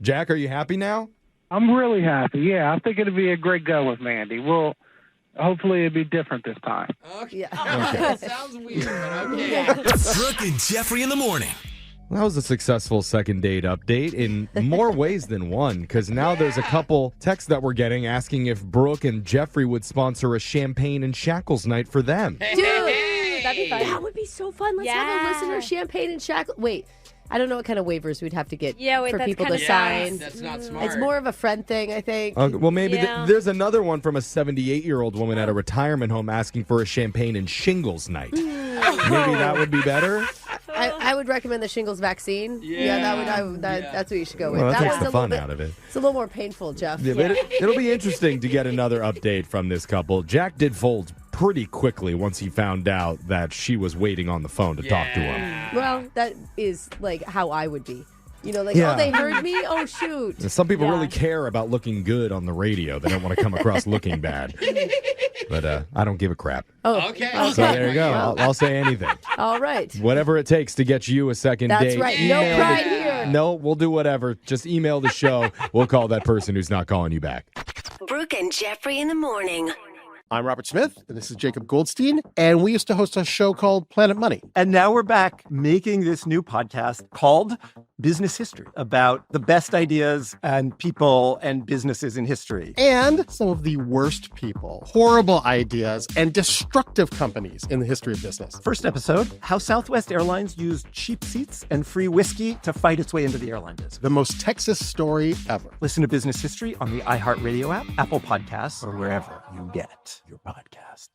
Jack, are you happy now? I'm really happy. Yeah, I think it'd be a great go with Mandy. Hopefully it'll be different this time. Okay. Yeah. That sounds weird, but okay. Brooke and Jeffrey in the morning. That was a successful second date update in more ways than one, because now there's a couple texts that we're getting asking if Brooke and Jeffrey would sponsor a champagne and shackles night for them. Dude, That'd be fun. That would be so fun. Let's have a listener champagne and shackle. Wait, I don't know what kind of waivers we'd have to get for people to sign. That's not smart. It's more of a friend thing, I think. Well, maybe there's another one from a 78-year-old woman at a retirement home asking for a champagne and shingles night. Maybe that would be better. I would recommend the shingles vaccine. That's what you should go with. Well, that that takes the fun out of it. It's a little more painful, Jeff. Yeah, but it'll be interesting to get another update from this couple. Jack did fold pretty quickly once he found out that she was waiting on the phone to talk to him. Well, that is like how I would be. You know, like, Yeah. oh, they heard me? Oh, shoot. Some people really care about looking good on the radio. They don't want to come across looking bad. But I don't give a crap. Oh, okay. So there you go. I'll say anything. All right. Whatever it takes to get you a second That's date. right. No pride here. No, we'll do whatever. Just email the show. We'll call that person who's not calling you back. Brooke and Jeffrey in the morning. I'm Robert Smith, and this is Jacob Goldstein, and we used to host a show called Planet Money. And now we're back making this new podcast called Business History, about the best ideas and people and businesses in history. And some of the worst people, horrible ideas, and destructive companies in the history of business. First episode, how Southwest Airlines used cheap seats and free whiskey to fight its way into the airline business. The most Texas story ever. Listen to Business History on the iHeartRadio app, Apple Podcasts, or wherever you get your podcasts.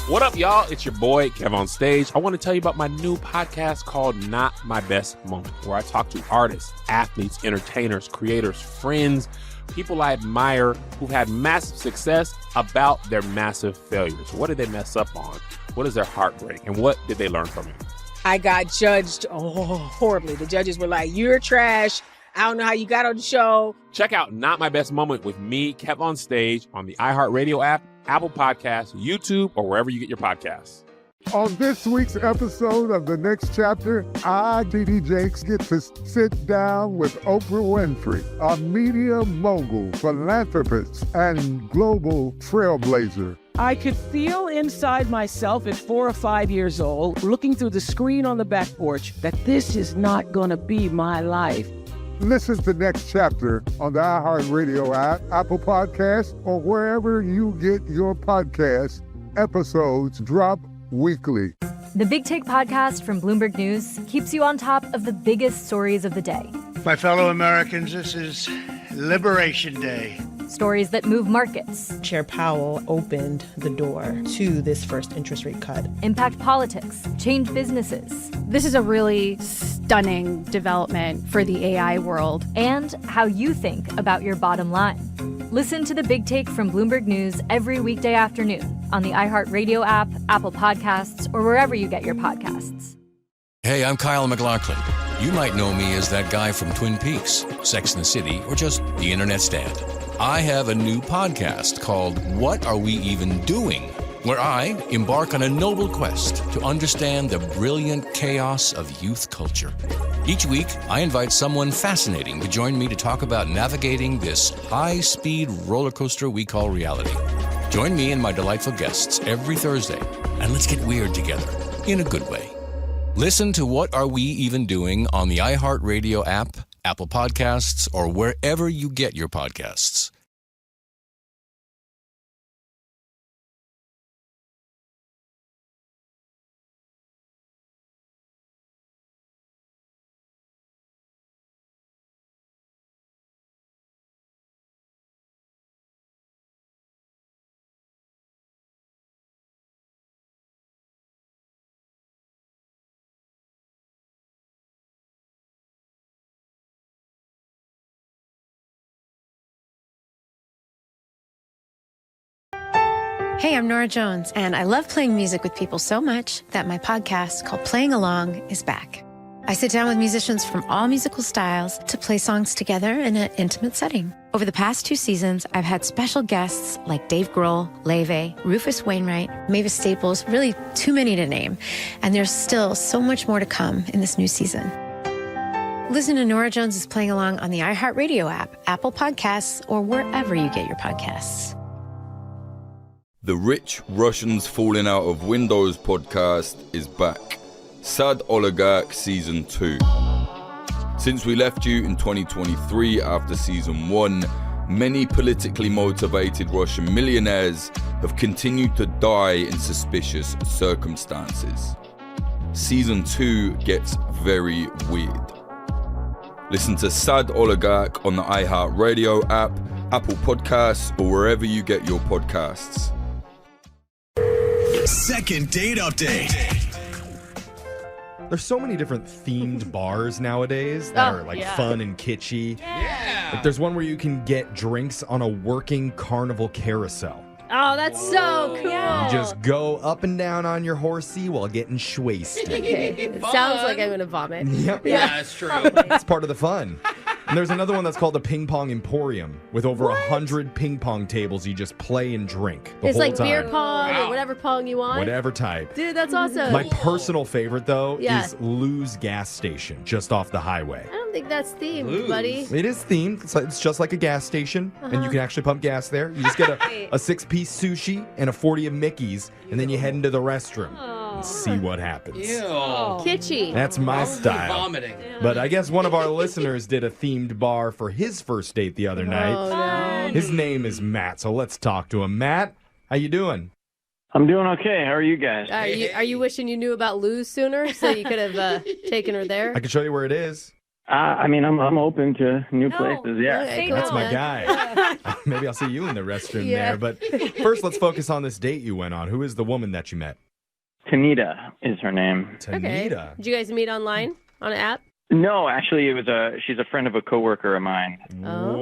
What up, y'all? It's your boy, Kev on Stage. I want to tell you about my new podcast called Not My Best Moment, where I talk to artists, athletes, entertainers, creators, friends, people I admire who've had massive success about their massive failures. What did they mess up on? What is their heartbreak? And what did they learn from it? I got judged horribly. The judges were like, you're trash. I don't know how you got on the show. Check out Not My Best Moment with me, Kev on Stage, on the iHeartRadio app, Apple Podcasts, YouTube, or wherever you get your podcasts. On this week's episode of The Next Chapter, I, DD Jakes, get to sit down with Oprah Winfrey, a media mogul, philanthropist, and global trailblazer. I could feel inside myself at 4 or 5 years old, looking through the screen on the back porch, that this is not going to be my life. Listen to Next Chapter on the iHeartRadio app, Apple Podcasts, or wherever you get your podcasts. Episodes drop weekly. The Big Take podcast from Bloomberg News keeps you on top of the biggest stories of the day. My fellow Americans, this is Liberation Day. Stories that move markets, Chair Powell opened the door to this first interest rate cut. impact politics, change businesses, This is a really stunning development for the AI world. and how you think about your bottom line. Listen to the Big Take from Bloomberg News every weekday afternoon on the iHeartRadio app, Apple Podcasts, or wherever you get your podcasts. Hey, I'm Kyle MacLachlan. You might know me as that guy from Twin Peaks, Sex and the City, or just the Internet Stand. I have a new podcast called What Are We Even Doing?, where I embark on a noble quest to understand the brilliant chaos of youth culture. Each week, I invite someone fascinating to join me to talk about navigating this high-speed roller coaster we call reality. Join me and my delightful guests every Thursday, and let's get weird together, in a good way. Listen to What Are We Even Doing on the iHeartRadio app, Apple Podcasts, or wherever you get your podcasts. Hey, I'm Nora Jones, and I love playing music with people so much that my podcast called Playing Along is back. I sit down with musicians from all musical styles to play songs together in an intimate setting. Over the past 2 seasons, I've had special guests like Dave Grohl, Leve, Rufus Wainwright, Mavis Staples, really too many to name. And there's still so much more to come in this new season. Listen to Nora Jones' Playing Along on the iHeartRadio app, Apple Podcasts, or wherever you get your podcasts. The Rich Russians Falling Out of Windows podcast is back. Sad Oligarch Season 2. Since we left you in 2023 after Season 1, many politically motivated Russian millionaires have continued to die in suspicious circumstances. Season 2 gets very weird. Listen to Sad Oligarch on the iHeartRadio app, Apple Podcasts, or wherever you get your podcasts. Second date update. There's so many different themed bars nowadays that are like fun and kitschy. Yeah. Like there's one where you can get drinks on a working carnival carousel. Oh, that's so cool. You just go up and down on your horsey while getting schwasted. Okay. It sounds like I'm going to vomit. Yep. Yeah, that's true. It's part of the fun. And there's another one that's called the Ping Pong Emporium with over 100 ping pong tables you just play and drink the It's whole like time. beer pong or whatever pong you want. Whatever type. Dude, that's awesome. My personal favorite, though, Yeah. is Lou's gas station just off the highway. I don't think that's themed, buddy. It is themed. It's just like a gas station, and Uh-huh. you can actually pump gas there. You just get a 6-piece sushi and a 40 of Mickey's, and then you head into the restroom and see what happens. Kitschy. That's my style. Vomiting. But I guess one of our listeners did a themed bar for his first date the other night. Oh, no. His name is Matt, so let's talk to him. Matt, how you doing? I'm doing okay. How are you guys? Are you wishing you knew about Lou sooner so you could have taken her there? I can show you where it is. I mean, I'm open to new places. Yeah, Okay, That's cool, my man. guy. Maybe I'll see you in the restroom Yeah. there. But first, let's focus on this date you went on. Who is the woman that you met? Tanita is her name. Okay. Did you guys meet online on an app? No, actually, she's a friend of a coworker of mine.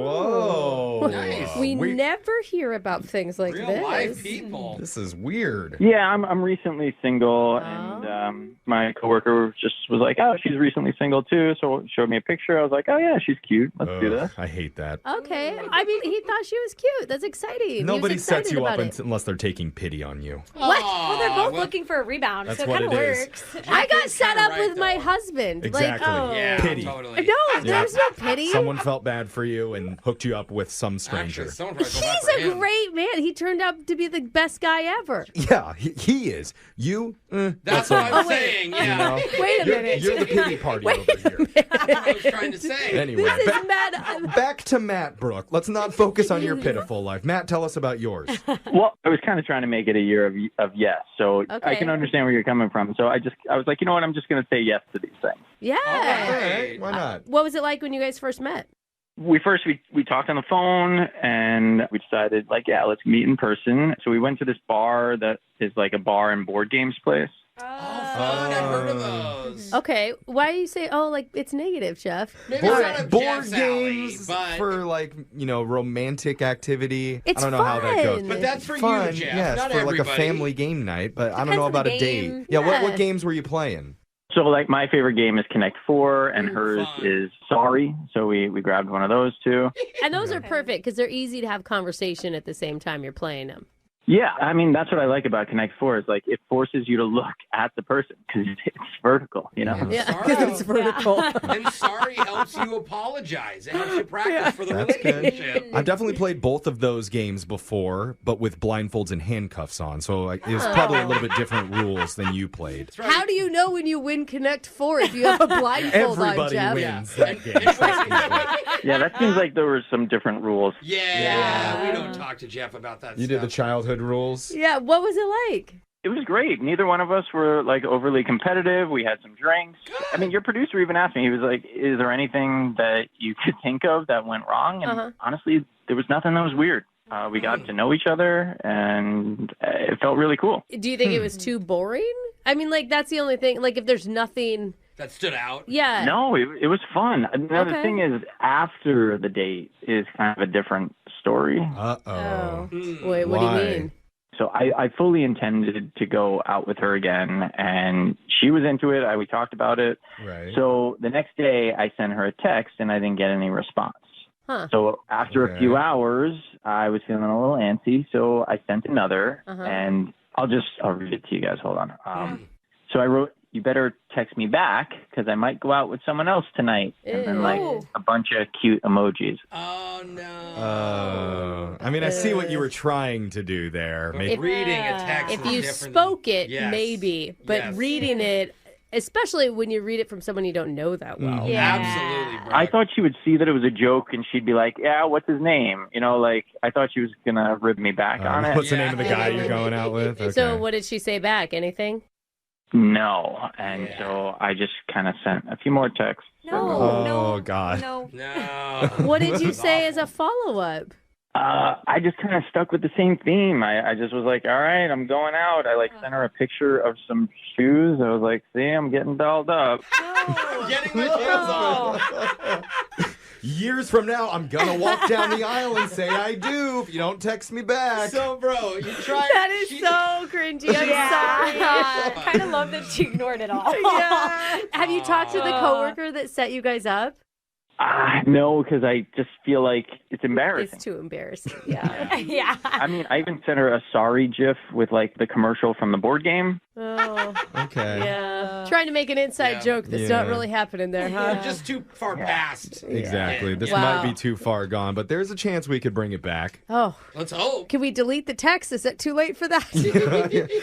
Whoa. Nice. We never hear about things like Real this. life people. This is weird. Yeah, I'm recently single, and my coworker just was like, "Oh, she's recently single too." So showed me a picture. I was like, "Oh yeah, she's cute. Let's do this." I hate that. Okay. I mean, he thought she was cute. That's exciting. He was Nobody sets excited you up about it. unless they're taking pity on you. What? Well, they're both looking for a rebound, That's so it what kind of it is. works. I got set up with my husband. Exactly. Like, oh. Yeah, Pity. totally. No, there's no pity. Someone felt bad for you and hooked you up with some stranger. He's a great man. He turned out to be the best guy ever. Yeah, he is. You? That's so what I'm much. saying. Yeah. You know? Wait a You're- minute. You're the pity party over here. I was trying to say. Anyway, This is mad. back to Matt, Brooke. Let's not focus on your pitiful life. Matt, tell us about yours. Well, I was kind of trying to make it a year of yes, so I Okay. can understand where you're coming from. So I was like, you know what? I'm just going to say yes to these things. Yeah. All right, why not? What was it like when you guys first met? We talked on the phone, and we decided, like, yeah, let's meet in person. So we went to this bar that is like a bar and board games place. I've heard of those. Okay. Why do you say, like, it's negative, Jeff? Maybe it's not a Board Jeff's alley, games but for like, romantic activity. It's I don't know how that goes. fun. But that's for Fun, you, Jeff. yes, not for everybody. like a family game night, but I don't Depends know on the about a date. game. Yeah, Yeah. what games were you playing? So, like, my favorite game is Connect 4, and hers is Sorry. So we grabbed one of those, too. And those are perfect because they're easy to have conversation at the same time you're playing them. Yeah, I mean, that's what I like about Connect 4 is, like, it forces you to look at the person because it's vertical, you know? Yeah, Sorry. because it's vertical. And sorry helps you apologize. It helps you practice for the That's good. relationship. I've definitely played both of those games before, but with blindfolds and handcuffs on. So it was probably a little bit different rules than you played. How do you know when you win Connect 4 if you have a blindfold on, Everybody Jeff? wins that game. Yeah, that seems like there were some different rules. Yeah, we don't talk to Jeff about that You stuff. did the childhood rules? Yeah, what was it like? It was great. Neither one of us were, like, overly competitive. We had some drinks. I mean, your producer even asked me, he was like, is there anything that you could think of that went wrong? And honestly, there was nothing that was weird. We got to know each other, and it felt really cool. Do you think it was too boring? I mean, like, that's the only thing. Like, if there's nothing that stood out. Yeah. No, it was fun. Now, the Okay. thing is, after the date is kind of a different story. Uh-oh. Wait, what do you mean? So I fully intended to go out with her again, and she was into it. We talked about it. Right. So the next day, I sent her a text, and I didn't get any response. Huh. So after a few hours, I was feeling a little antsy, so I sent another, Uh-huh. and I'll read it to you guys. Hold on. So I wrote, "You better text me back because I might go out with someone else tonight," and then like a bunch of cute emojis. Oh no. I mean, I see what you were trying to do there. Reading a text If is you different spoke it, Yes. maybe, but Yes. reading it, especially when you read it from someone you don't know that well. Absolutely, Brooke. I thought she would see that it was a joke and she'd be like, yeah, what's his name? You know, like, I thought she was going to rib me back on it. What's the name of the guy you're going out with? Okay. So what did she say back? Anything? No. And so I just kind of sent a few more texts. Oh, God. No. What did you say as a follow-up? I just kind of stuck with the same theme. I just was like, all right, I'm going out. I sent her a picture of some shoes. I was like, see, I'm getting dolled up. Getting my shoes on. Years from now, I'm going to walk down the aisle and say I do if you don't text me back. So, bro, you tried. That is so cringy. I'm sorry. I kind of love that she ignored it all. Yeah. Have you talked to the coworker that set you guys up? No, because I just feel like it's embarrassing. It's too embarrassing. Yeah. Yeah. I mean, I even sent her a sorry GIF with like the commercial from the board game. Oh. Okay. Yeah. Trying to make an inside joke that's not really happening there, huh? You're just too far past. Exactly. This Wow. might be too far gone, but there's a chance we could bring it back. Oh. Let's hope. Can we delete the text? Is it too late for that?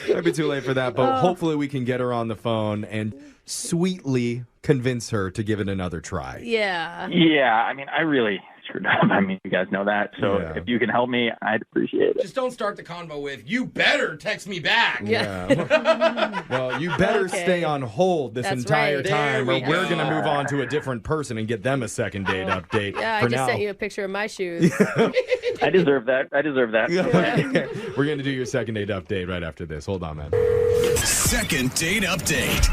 Might be too late for that, but hopefully we can get her on the phone and sweetly convince her to give it another try. Yeah. Yeah, I mean, I really screwed up. I mean, you guys know that. So if you can help me, I'd appreciate it. Just don't start the convo with, you better text me back. Yeah. Well, you better stay on hold this That's entire right. time, There or we we're go. going to move on to a different person and get them a second date update. Yeah, For I just now. sent you a picture of my shoes. I deserve that. I deserve that. Okay. We're going to do your second date update right after this. Hold on, man. Second date update.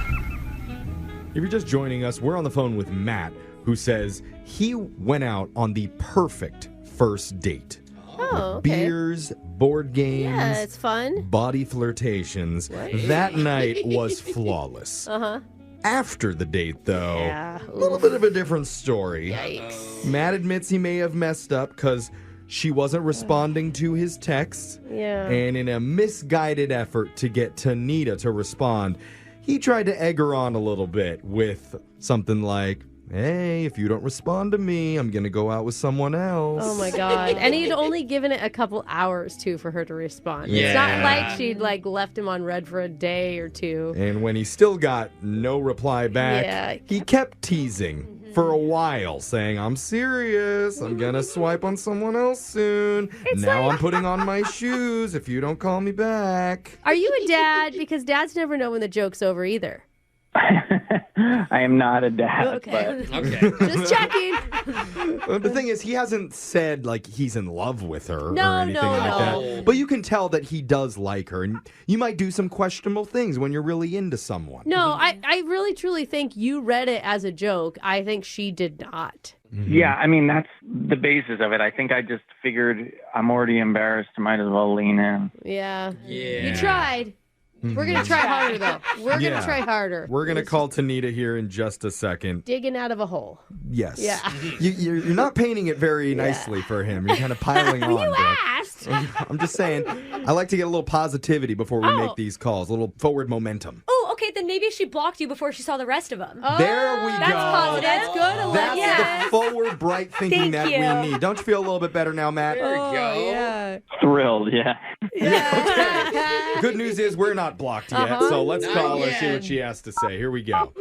If you're just joining us, we're on the phone with Matt, who says he went out on the perfect first date. Oh, okay. Beers, board games, Yeah, it's fun. body flirtations. That night was flawless. Uh-huh. After the date, though, Yeah. a little bit of a different story. Yikes. Matt admits he may have messed up because she wasn't responding to his texts. Yeah. And in a misguided effort to get Tanita to respond, he tried to egg her on a little bit with something like, hey, if you don't respond to me, I'm going to go out with someone else. Oh, my God. And he'd only given it a couple hours, too, for her to respond. It's not Yeah. like she'd, left him on red for a day or two. And when he still got no reply back, he kept teasing for a while, saying, I'm serious. I'm going to swipe on someone else soon. Now I'm putting on my shoes if you don't call me back. Are you a dad? Because dads never know when the joke's over either. I am not a dad. Okay. But Just checking. Well, the thing is, he hasn't said, he's in love with her No, or anything no, like no. that. But you can tell that he does like her. And you might do some questionable things when you're really into someone. No, I really, truly think you read it as a joke. I think she did not. yeah, I mean, that's the basis of it. I think I just figured I'm already embarrassed. Might as well lean in. Yeah. Yeah. You tried. We're going to try harder, though. We're going Yeah. to try harder. We're going to call Tanita here in just a second. Digging out of a hole. Yes. Yeah. You're not painting it very nicely for him. You're kind of piling on. You Brooke. asked. I'm just saying, I like to get a little positivity before we make these calls, a little forward momentum. Oh, okay, then maybe she blocked you before she saw the rest of them. There we That's go. positive. That's good. That's the forward, bright thinking Thank that you. we need. Don't you feel a little bit better now, Matt? There you go. Yeah. Thrilled, yeah. Good news is we're not blocked yet, so let's Not call her, see yet. what she has to say. Here we go.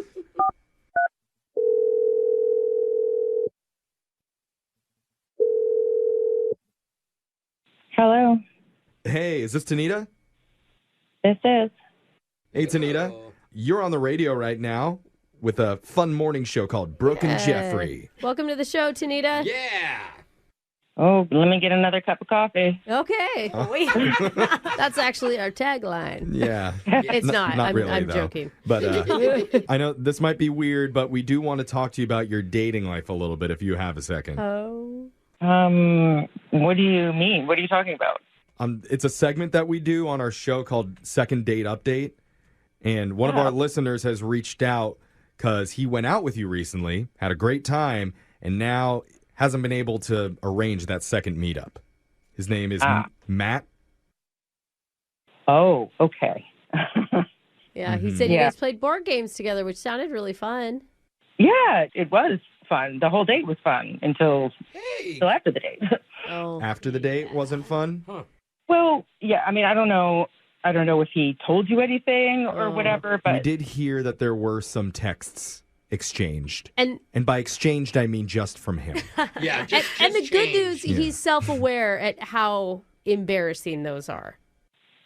Hello, Hey, is this Tanita? this is. Hey, Tanita. You're on the radio right now with a fun morning show called Brooke and Jeffrey. Welcome to the show, Tanita. Yeah. Oh, let me get another cup of coffee. Okay. That's actually our tagline. Yeah. It's not. Not really, I'm though. joking. But I know this might be weird, but we do want to talk to you about your dating life a little bit if you have a second. Oh. What do you mean? What are you talking about? It's a segment that we do on our show called Second Date Update. And one of our listeners has reached out because he went out with you recently, had a great time, and now hasn't been able to arrange that second meetup. His name is Matt. Oh, okay. Yeah, he said you Yeah. guys played board games together, which sounded really fun. Yeah, it was fun. The whole date was fun until after the date. Oh. After the date wasn't fun? Well, yeah, I mean, I don't know. I don't know if he told you anything or whatever, but We did hear that there were some texts exchanged. And by exchanged, I mean just from him. Yeah, and the good news, Yeah. he's self-aware at how embarrassing those are.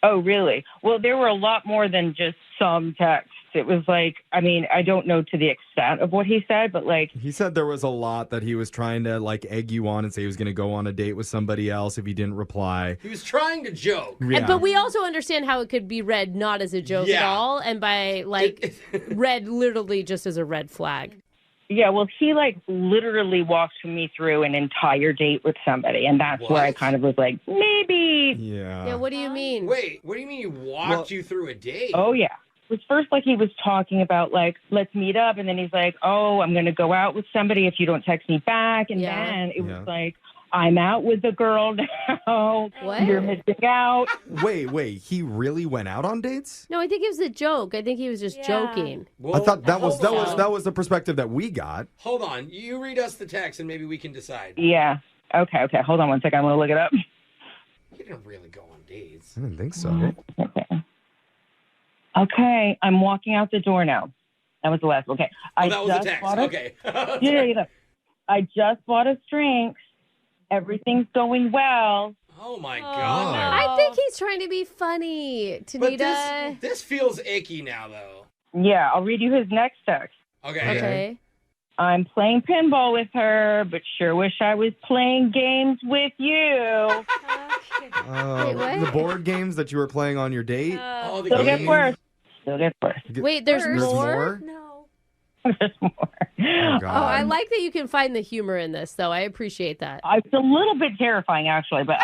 Oh, really? Well, there were a lot more than just some texts. It was like, I mean, I don't know to the extent of what he said, but like... He said there was a lot that he was trying to like egg you on and say he was going to go on a date with somebody else if you didn't reply. He was trying to joke. Yeah. But we also understand how it could be read not as a joke at all, and by like read literally just as a red flag. Yeah, well, he like literally walked me through an entire date with somebody, and that's where I kind of was like, maybe. Yeah, what do you mean? Wait, what do you mean he walked you through a date? Oh, yeah. It was first like he was talking about like, let's meet up. And then he's like, oh, I'm going to go out with somebody if you don't text me back. And then it was like, I'm out with the girl now. What? You're missing out. Wait, he really went out on dates? No, I think it was a joke. I think he was just joking. I thought that was hold the perspective that we got. Hold on. You read us the text and maybe we can decide. Yeah. Okay. Hold on one second. I'm going to look it up. You didn't really go on dates. I didn't think so. Okay. I'm walking out the door now. That was the last one. Okay. That was the text. Okay. Yeah. I just bought us drinks. Everything's going well. Oh, my God. I think he's trying to be funny, But Tanita. this feels icky now, though. Yeah, I'll read you his next text. Okay. I'm playing pinball with her, but sure wish I was playing games with you. The board games that you were playing on your date? Oh, Still gets worse. Wait, there's There's more? more? There's more. Oh, God. Oh, I like that you can find the humor in this, though. I appreciate that. It's a little bit terrifying, actually, but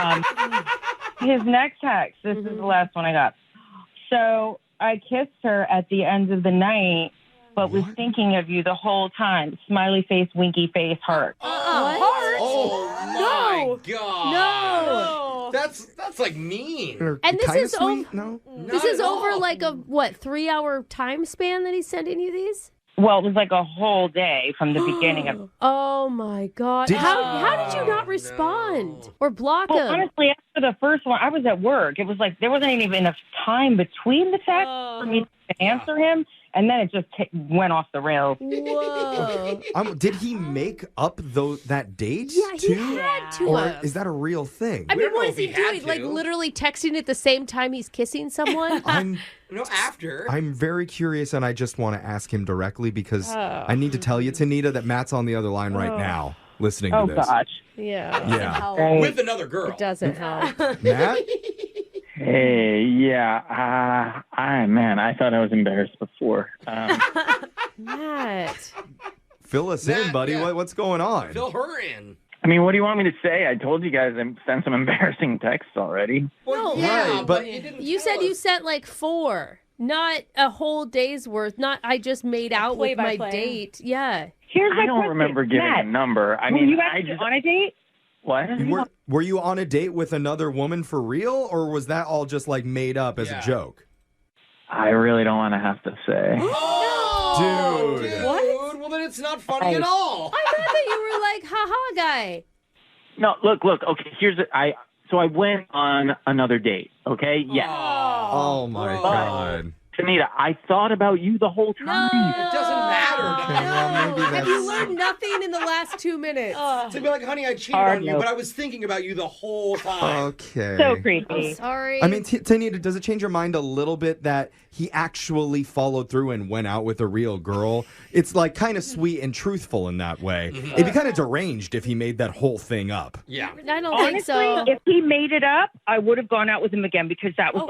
his next text, this is the last one I got. So I kissed her at the end of the night, but was thinking of you the whole time. Smiley face, winky face, heart. Heart? Oh, my God. No. That's like mean. And this is over. No? This is over like a 3-hour time span that he's sending you these. Well, it was like a whole day from the beginning of. Oh my God! How did you not respond or block Well, him? honestly, after the first one, I was at work. It was like there wasn't even enough time between the texts for me to answer him, and then it just went off the rails. Whoa! Did he make up that date? Yeah, he too? had to Or have. is that a real thing? I mean, what is he doing? Like literally texting at the same time he's kissing someone? After. I'm very curious, and I just want to ask him directly because Oh. I need to tell you, Tanita, that Matt's on the other line right now listening to this. Yeah. Yeah. With another girl. It doesn't help. Matt? Hey, yeah. I thought I was embarrassed before. Matt. Fill us in, buddy. What's going on? Fill her in. I mean, what do you want me to say? I told you guys I sent some embarrassing texts already. Well, No, Right, but you said you sent like 4, not a whole day's worth. Not I just made out with my play-by-play. date. Yeah. Here's my I don't question. remember giving Matt, a number. I were mean, you I actually just on a date? what? Were you on a date with another woman for real, or was that all just like made up as a joke? I really don't want to have to say. Oh, Dude. What? Well, then it's not funny at all. I thought that you were like haha guy. No, look. Okay, so I went on another date. Okay, yeah. Oh my God. Tanita, I thought about you the whole time. It doesn't matter. Have you learned nothing in the last 2 minutes? To be like, honey, I cheated on you, but I was thinking about you the whole time. Okay. So creepy. Sorry. I mean, Tanita, does it change your mind a little bit that he actually followed through and went out with a real girl? It's like kind of sweet and truthful in that way. It'd be kind of deranged if he made that whole thing up. Yeah. I don't Honestly, think so. if he made it up, I would have gone out with him again because that was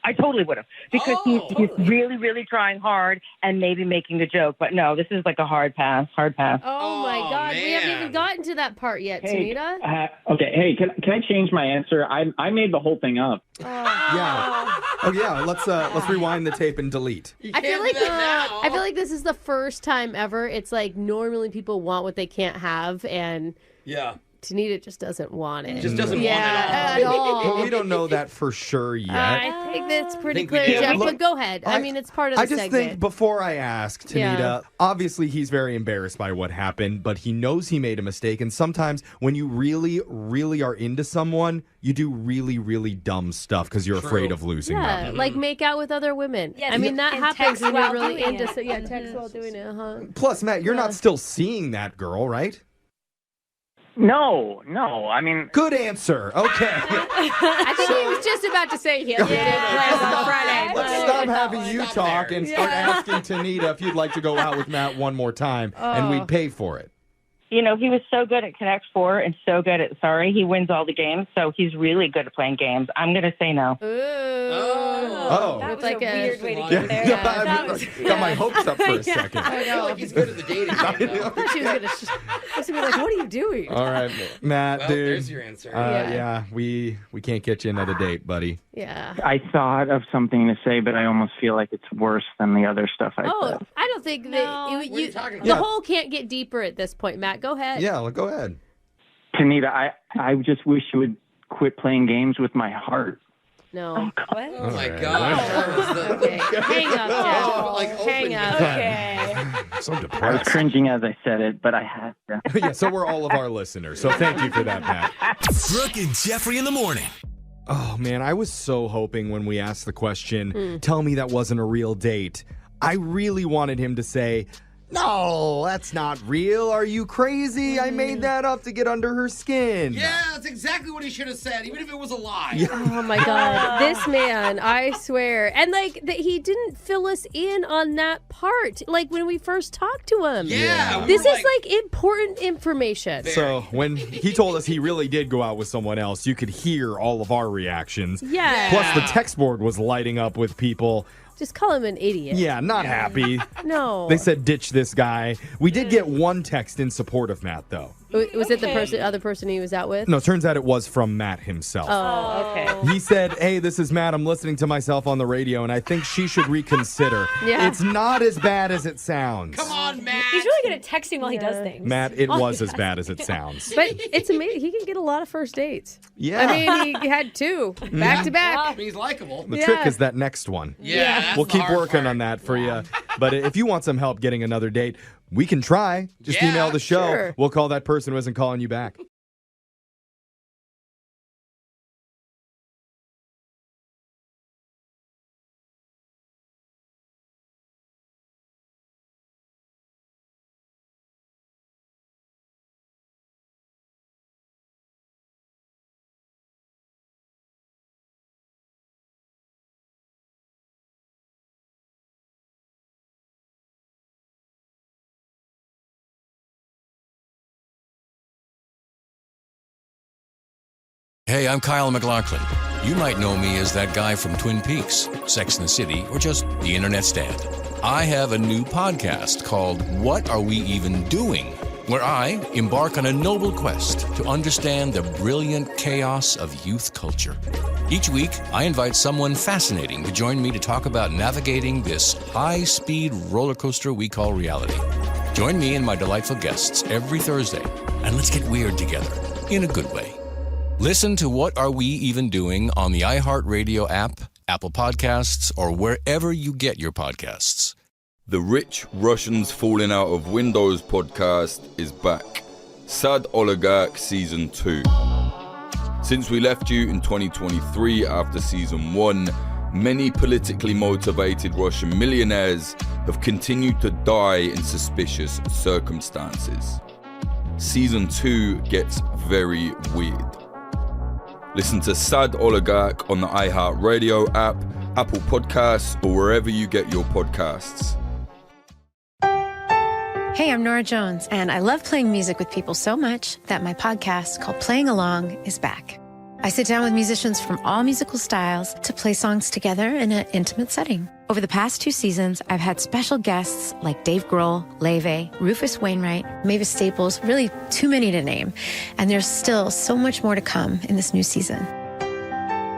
I totally would have because he's really, really trying hard and maybe making a joke. But no, this is like a hard pass. Oh my God, we haven't even gotten to that part yet, Tanita. Okay, hey, can I change my answer? I made the whole thing up. Yeah. Oh yeah. Let's rewind the tape and delete. I feel like this is the first time ever. It's like normally people want what they can't have, and yeah, Tanita just doesn't want it. Just doesn't want it at all. Well, we don't know that for sure yet. I think that's pretty think we clear, do. Jeff. Look, But go ahead. I mean, it's part of the I just segment. think before I ask Tanita, Yeah. obviously he's very embarrassed by what happened, but he knows he made a mistake. And sometimes when you really, really are into someone, you do really, really dumb stuff because you're afraid of losing Yeah, them. like make out with other women. Yes, I mean, that and happens text when you're while really doing into it. Yeah, text while doing it, Plus, Matt, you're not still seeing that girl, right? No. I mean, good answer. Okay. I think he was just about to say he had plans on Friday. Let's stop having you talk and start asking Tanita if you'd like to go out with Matt one more time, and we'd pay for it. You know, he was so good at Connect Four and so good at Sorry. He wins all the games, so he's really good at playing games. I'm going to say no. Oh. That was like a a weird way to get there. Got my hopes up for a second. I know. He's good at the dating game, though. She was gonna be like, "What are you doing?" All right, Matt, Well, dude. there's your answer. Yeah, we can't get you another date, buddy. Yeah. I thought of something to say, but I almost feel like it's worse than the other stuff I said. I don't think that What are you talking the about? hole can't get deeper at this point. Matt, go ahead. Yeah, well, go ahead. Tanita, I just wish you would quit playing games with my heart. No. What? Oh my God. Okay. Hang up, Jeff. Like, Hang open up. Okay. So I was depressed. cringing as I said it, but I had to. Yeah, so we're all of our listeners. So thank you for that, Matt. Brooke and Jeffrey in the morning. Oh, man, I was so hoping when we asked the question, tell me that wasn't a real date. I really wanted him to say, no, that's not real. Are you crazy? I made that up to get under her skin. Yeah, that's exactly what he should have said, even if it was a lie. Oh my God, this man! I swear, and like that, he didn't fill us in on that part. Like when we first talked to him. Yeah, this is like important information. So when he told us he really did go out with someone else, you could hear all of our reactions. Yeah. Plus the text board was lighting up with people. Just call him an idiot. Yeah, not happy. No. They said ditch this guy. We did get one text in support of Matt, though. Was it the other person he was out with? No, turns out it was from Matt himself. Oh, okay. He said, hey, this is Matt. I'm listening to myself on the radio, and I think she should reconsider. Yeah. It's not as bad as it sounds. Come on, Matt. He's really good at texting while he does things. Matt, it was as bad as it sounds. But it's amazing. He can get a lot of first dates. Yeah. I mean, he had two back to back. I mean, he's likable. The trick is that next one. Yeah, that's We'll the keep hard working part. on that for you. But if you want some help getting another date, we can try. Just Yeah, email the show. sure. We'll call that person who isn't calling you back. Hey, I'm Kyle MacLachlan. You might know me as that guy from Twin Peaks, Sex and the City, or just the Internet's Dad. I have a new podcast called What Are We Even Doing?, where I embark on a noble quest to understand the brilliant chaos of youth culture. Each week, I invite someone fascinating to join me to talk about navigating this high-speed roller coaster we call reality. Join me and my delightful guests every Thursday, and let's get weird together, in a good way. Listen to What Are We Even Doing on the iHeartRadio app, Apple Podcasts, or wherever you get your podcasts. The Rich Russians Falling Out of Windows podcast is back. Sad Oligarch Season 2. Since we left you in 2023 after Season 1, many politically motivated Russian millionaires have continued to die in suspicious circumstances. Season 2 gets very weird. Listen to Sad Oligarch on the iHeartRadio app, Apple Podcasts, or wherever you get your podcasts. Hey, I'm Nora Jones, and I love playing music with people so much that my podcast called Playing Along is back. I sit down with musicians from all musical styles to play songs together in an intimate setting. Over the past 2 seasons, I've had special guests like Dave Grohl, Leve, Rufus Wainwright, Mavis Staples, really too many to name. And there's still so much more to come in this new season.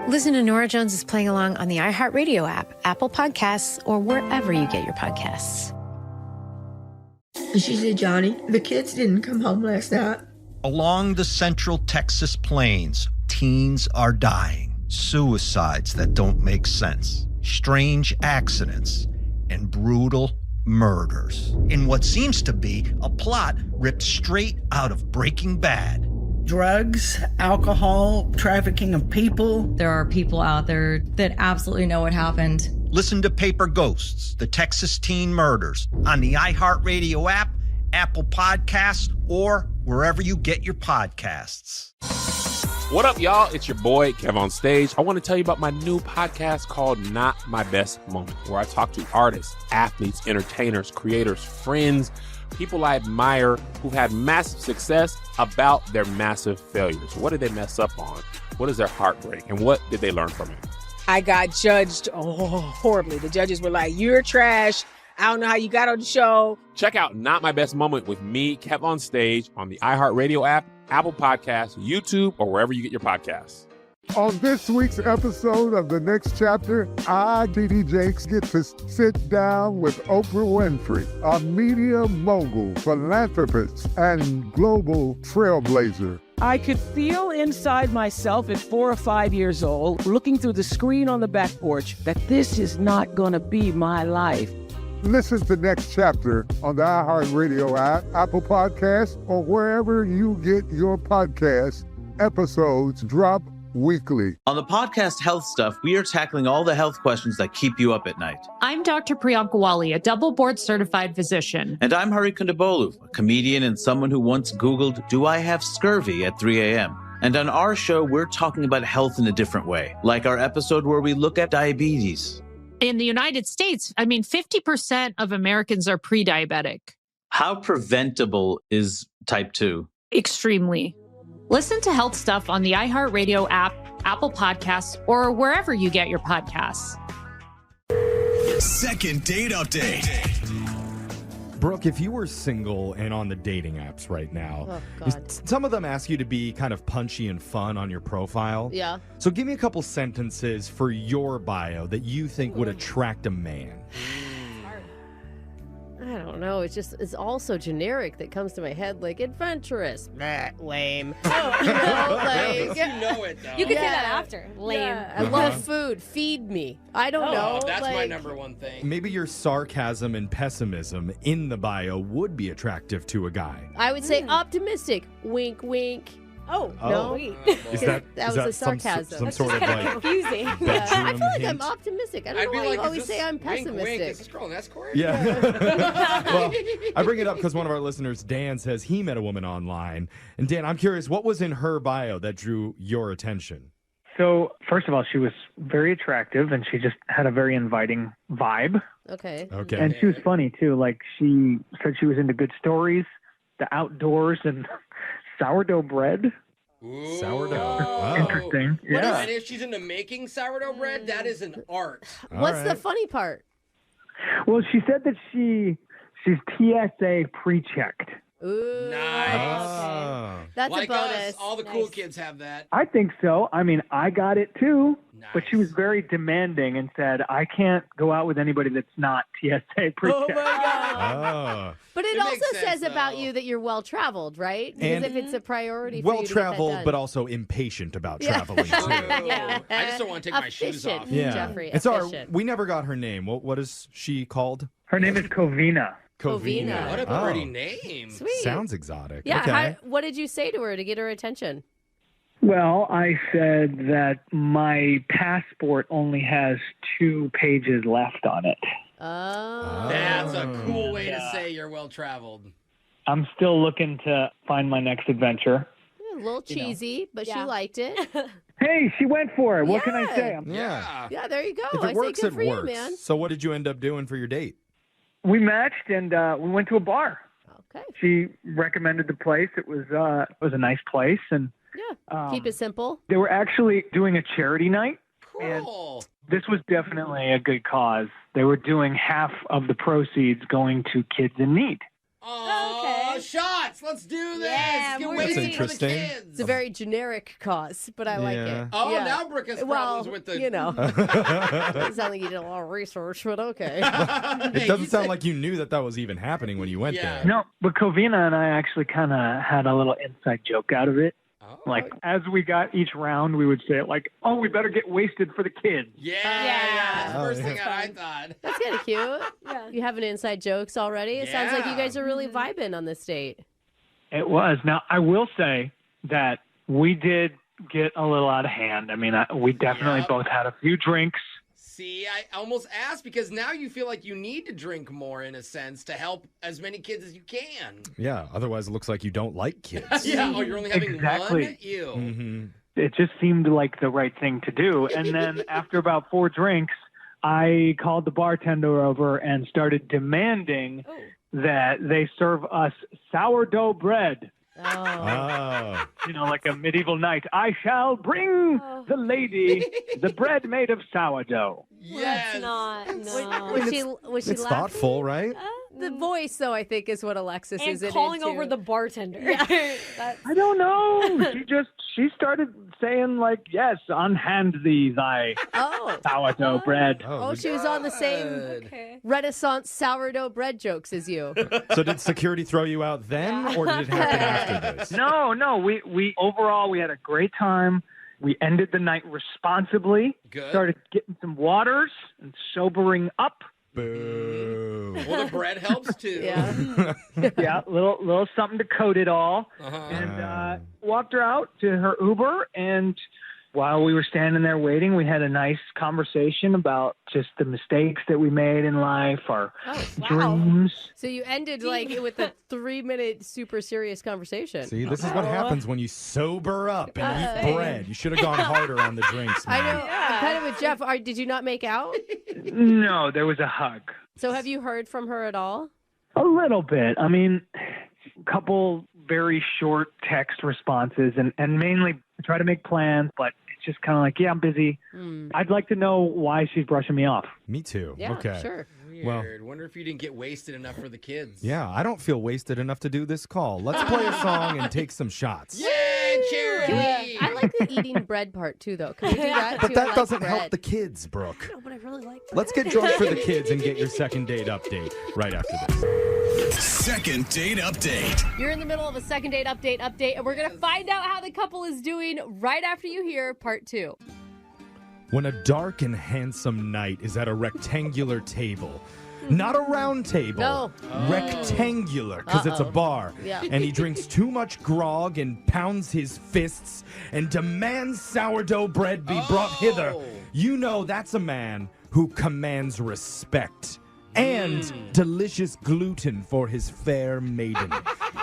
Listen to Nora Jones' Playing Along on the iHeartRadio app, Apple Podcasts, or wherever you get your podcasts. And she said, Johnny, the kids didn't come home last night. Along the central Texas plains, teens are dying. Suicides that don't make sense. Strange accidents and brutal murders. In what seems to be a plot ripped straight out of Breaking Bad. Drugs, alcohol, trafficking of people. There are people out there that absolutely know what happened. Listen to Paper Ghosts, the Texas Teen Murders, on the iHeartRadio app, Apple Podcasts, or wherever you get your podcasts. What up, y'all? It's your boy, Kev on Stage. I want to tell you about my new podcast called Not My Best Moment, where I talk to artists, athletes, entertainers, creators, friends, people I admire who've had massive success about their massive failures. What did they mess up on? What is their heartbreak? And what did they learn from it? I got judged horribly. The judges were like, "You're trash. I don't know how you got on the show." Check out Not My Best Moment with me, Kev on Stage, on the iHeartRadio app, Apple Podcasts, YouTube, or wherever you get your podcasts. On this week's episode of The Next Chapter, I, TD Jakes, get to sit down with Oprah Winfrey, a media mogul, philanthropist, and global trailblazer. I could feel inside myself at 4 or 5 years old, looking through the screen on the back porch, that this is not going to be my life. Listen to Next Chapter on the iHeartRadio app, Apple Podcasts, or wherever you get your podcasts. Episodes drop weekly. On the podcast Health Stuff, we are tackling all the health questions that keep you up at night. I'm Dr. Priyanka Wali, a double board certified physician. And I'm Hari Kondabolu, a comedian and someone who once Googled, "Do I have scurvy?" at 3 a.m. And on our show, we're talking about health in a different way, like our episode where we look at diabetes. In the United States, 50% of Americans are pre-diabetic. How preventable is type 2? Extremely. Listen to Health Stuff on the iHeartRadio app, Apple Podcasts, or wherever you get your podcasts. Second date update. Brooke, if you were single and on the dating apps right now, Oh, God. some of them ask you to be kind of punchy and fun on your profile. Yeah. So give me a couple sentences for your bio that you think would attract a man. I don't know. It's all so generic that comes to my head, like adventurous. Lame. Like, you know it, though. You can say that after. Lame. Yeah, I love food. Feed me. I don't know. That's my like, number one thing. Maybe your sarcasm and pessimism in the bio would be attractive to a guy. I would say optimistic. Wink, wink. Oh, no. wait. Is that was a sarcasm. some sort of like confusing. Yeah, I feel like hint? I'm optimistic. I don't I'd know be why like, you is always this say I'm wink, pessimistic. wink? Is this girl an escort? Yeah. Well, I bring it up because one of our listeners, Dan, says he met a woman online. And Dan, I'm curious, what was in her bio that drew your attention? So, first of all, she was very attractive and she just had a very inviting vibe. Okay. And she was funny too. Like, she said she was into good stories, the outdoors, and sourdough bread. Sourdough. Oh. Interesting. Yeah. And if she's into making sourdough bread, that is an art. What's the funny part? Well, she said that she's TSA pre-checked. Ooh. Nice. That's like a bonus. Us, all the cool kids have that. I think so. I mean, I got it too. But she was very demanding and said, I can't go out with anybody that's not TSA pre-checked. Oh, my God. Oh. But it makes also sense, says about you that you're well-traveled, right? Because And if it's a priority for you to get that Well-traveled, done. but also impatient about Yeah. traveling, too. Yeah. I just don't want to take my shoes Efficient, off. Yeah. Jeffrey, It's all right. efficient. We never got her name. What is she called? Her name is Covina. Covina. What a Oh. pretty name. Sweet. Sounds exotic. Yeah. Okay. What did you say to her to get her attention? Well, I said that my passport only has 2 pages left on it. Oh. That's a cool way to say you're well traveled. I'm still looking to find my next adventure. A little cheesy, but she liked it. Hey, she went for it. What can I say? Yeah. Yeah, there you go. If I it works, say good it for works. you, man. So what did you end up doing for your date? We matched and we went to a bar. Okay. She recommended the place. It was a nice place, and Keep it simple. they were actually doing a charity night. Cool. This was definitely a good cause. They were doing half of the proceeds going to kids in need. Oh, shots. Let's do this. Yeah, Get more wasted That's for the interesting. kids. It's a very generic cause, but I like Yeah. it. Oh, Yeah. now Brooke has problems with the... You know. Doesn't sound like you did a lot of research, but okay. It doesn't sound like you knew that was even happening when you went there. No, but Covina and I actually kind of had a little inside joke out of it. Like, as we got each round, we would say it like, oh, we better get wasted for the kids. Yeah. That's the Oh, first yeah. thing I thought. That's kind of cute. Yeah. You having inside jokes already? It sounds like you Yeah. guys are really vibing on this date. It was. Now, I will say that we did get a little out of hand. I mean, we definitely both had a few drinks. See, I almost asked because now you feel like you need to drink more in a sense to help as many kids as you can. Yeah, otherwise it looks like you don't like kids. Yeah, oh, you're only having Exactly. one? Ew. Mm-hmm. It just seemed like the right thing to do. And then after about 4 drinks, I called the bartender over and started demanding that they serve us sourdough bread. Oh. You know, like a medieval knight. I shall bring the lady the bread made of sourdough. Yes. Let's not. No. Was she It's laughing? thoughtful, right? The voice, though, I think, is what Alexis And is in calling into. over the bartender. That's, I don't know. She started saying like, yes, unhand thee thy sourdough bread. Oh, she was on the same okay. Renaissance sourdough bread jokes as you. So did security throw you out then, or did it happen after this? No. We overall we had a great time. We ended the night responsibly. Good. Started getting some waters and sobering up. Boo. Well, the bread helps too. Yeah. Yeah, little something to coat it all. Uh-huh. And walked her out to her Uber. And while we were standing there waiting, we had a nice conversation about just the mistakes that we made in life, our dreams. So you ended like with a 3-minute super serious conversation. See, this is what happens when you sober up and eat bread. You should have gone harder on the drinks, man. I know. I'm kind of with Jeff. Did you not make out? No, there was a hug. So have you heard from her at all? A little bit. I mean, a couple very short text responses, and mainly I try to make plans, but it's just kind of like, yeah, I'm busy. I'd like to know why she's brushing me off. Me too. Yeah, okay. sure. Weird. Well- Wonder if you didn't get wasted enough for the kids. Yeah, I don't feel wasted enough to do this call. Let's play a song and take some shots. Yeah, charity. I like the eating bread part too, though. Can we do that But too? I that like doesn't bread. help the kids, Brooke. no, but I really like that. Let's get drunk for the kids and get your second date update right after this. Second date update. You're in the middle of a second date update, and we're going to find out how the couple is doing right after you hear part 2. When a dark and handsome knight is at a rectangular table, not a round table, No. rectangular, because it's a bar, Yeah. and he drinks too much grog and pounds his fists and demands sourdough bread be brought hither, you know that's a man who commands respect and delicious gluten for his fair maiden.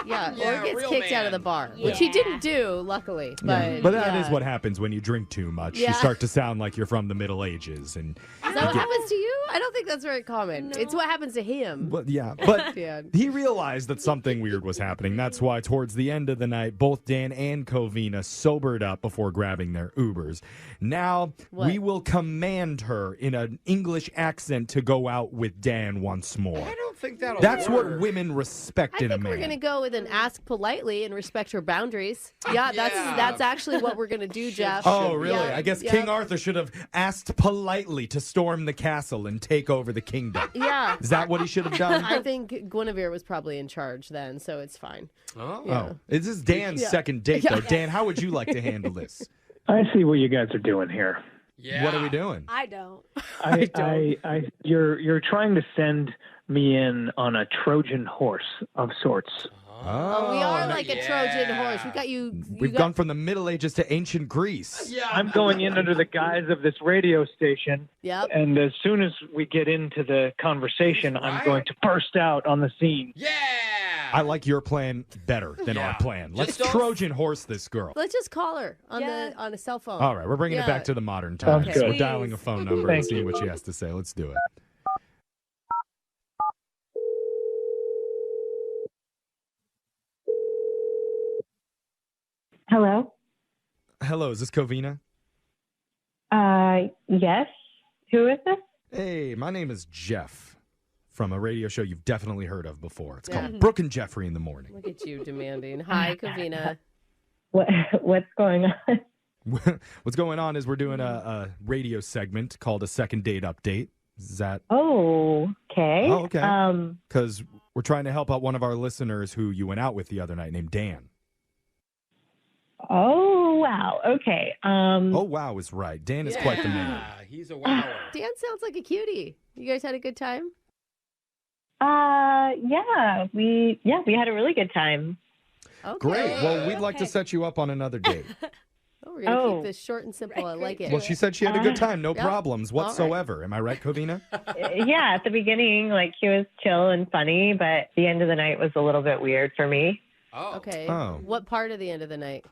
Yeah, Yeah, or gets real kicked out of man. the bar, which he didn't do, luckily. But, But that yeah. is what happens when you drink too much. Yeah. You start to sound like you're from the Middle Ages. And Is that what happens to you? I don't think that's very common. It's what happens to him. But yeah, but Yeah. he realized that something weird was happening. That's why towards the end of the night, both Dan and Covina sobered up before grabbing their Ubers. Now What? we will command her in an English accent to go out with Dan once more. I don't think that'll That's work. what women respect I in a think man. we're gonna go with an ask politely and respect her boundaries. Yeah, that's actually what we're gonna do, Jeff. Oh, really? Yeah. I guess Yeah. King Arthur should have asked politely to storm the castle and take over the kingdom. Yeah. Is that what he should have done? I think Guinevere was probably in charge then, so it's fine. Oh. Yeah. Oh, this is Dan's Yeah. second date, Yeah. though. Dan, how would you like to handle this? I see what you guys are doing here. Yeah. What are we doing? I don't. You're trying to send me in on a Trojan horse of sorts. Oh, we are like a Trojan horse. We got you. We've gone from the Middle Ages to ancient Greece. Yeah. I'm going in under the guise of this radio station. Yep. And as soon as we get into the conversation, I'm Right. going to burst out on the scene. Yeah. I like your plan better than Yeah. our plan. Let's Just don't- Trojan horse this girl. Let's just call her on Yeah. on a cell phone. All right, we're bringing it Yeah. back to the modern times. Sounds good. We're dialing a phone number and Thank seeing you. what she has to say. Let's do it. Hello? Hello, is this Covina? Yes. Who is this? Hey, my name is Jeff from a radio show you've definitely heard of before. It's Yeah. called Brooke and Jeffrey in the Morning. Look at you demanding. Hi, Kavina. What's going on? What's going on is we're doing a radio segment called A Second Date Update. Is that? Oh, okay. Oh, okay. Because we're trying to help out one of our listeners who you went out with the other night named Dan. Oh, wow. Okay. Oh, wow is right. Dan is quite the man. He's a wower. Dan sounds like a cutie. You guys had a good time? Yeah, we had a really good time. Okay. Great. Well, we'd like to set you up on another date. Oh, we're going to keep this short and simple. I like it. Well, she said she had a good time. No Yep. problems All right. whatsoever. Am I right, Covina? Yeah, at the beginning, like, he was chill and funny, but the end of the night was a little bit weird for me. Okay. Oh. What part of the end of the night?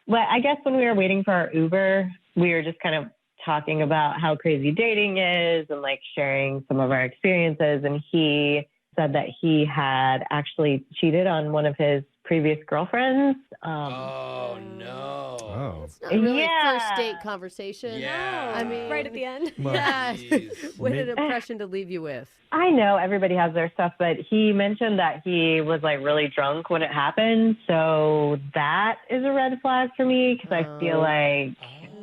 Well, I guess when we were waiting for our Uber, we were just kind of talking about how crazy dating is and, like, sharing some of our experiences. And he said that he had actually cheated on one of his previous girlfriends. Oh, no. Oh. It's not really Yeah. first date conversation. Yeah. I mean, Right at the end. Well, yeah. Jeez. What an impression to leave you with. I know everybody has their stuff, but he mentioned that he was, like, really drunk when it happened. So that is a red flag for me because I feel like,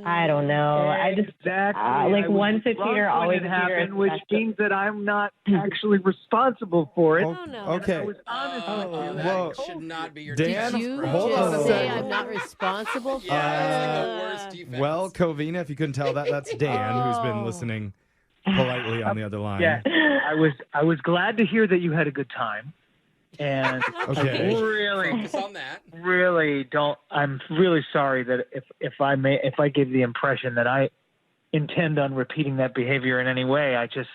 I don't know. I just, Exactly. like, I was once a drunk cheater, when always it a cheater. happened, which means that I'm not actually responsible for it. Oh, no. Okay. I was honest with you. That Well, should not be your Dan, Did you hold on a just say second. I'm not responsible for Yeah, it's like it? the worst defense. Well, Covina, if you couldn't tell that, that's Dan who's been listening politely on the other line. Yeah, I was glad to hear that you had a good time, and Okay. I really, Focus on that. really don't. I'm really sorry that if I give the impression that I intend on repeating that behavior in any way. I just,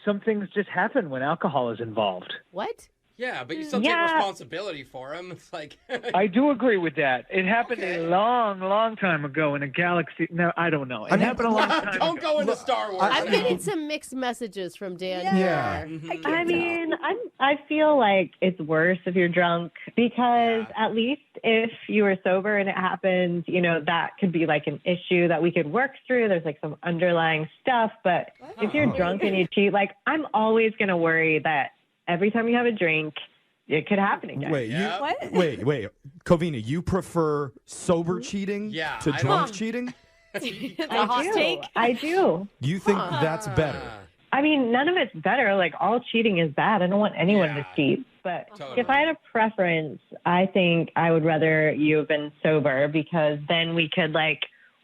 some things just happen when alcohol is involved. What? Yeah, but you still take responsibility for him. It's like I do agree with that. It happened Okay. a long, long time ago in a galaxy. No, I don't know. It happened a long time Don't ago. go into Star Wars. I'm now. getting some mixed messages from Dan. Yeah. here. I mean, I feel like it's worse if you're drunk because at least if you were sober and it happened, that could be like an issue that we could work through. There's like some underlying stuff. But if you're drunk and you cheat, like, I'm always going to worry that every time you have a drink, it could happen again. Wait, Yep. What? wait. Covina, you prefer sober cheating Yeah, to I drunk don't- cheating? The hot take. I do. You think that's better? I mean, none of it's better. Like, all cheating is bad. I don't want anyone to cheat. But Totally. if I had a preference, I think I would rather you have been sober because then we could, like,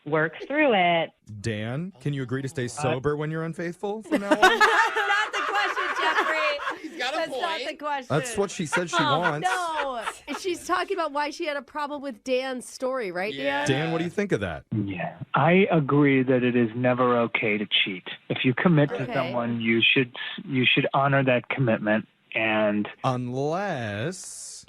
work through it. Dan, can you agree to stay sober when you're unfaithful from now on? That's not the question, Jeffrey. He's got a That's point. not the question. That's what she said she wants. No. And she's talking about why she had a problem with Dan's story, right, Yeah. Dan? Dan, what do you think of that? Yeah, I agree that it is never okay to cheat. If you commit to Okay. someone, you should honor that commitment. And Unless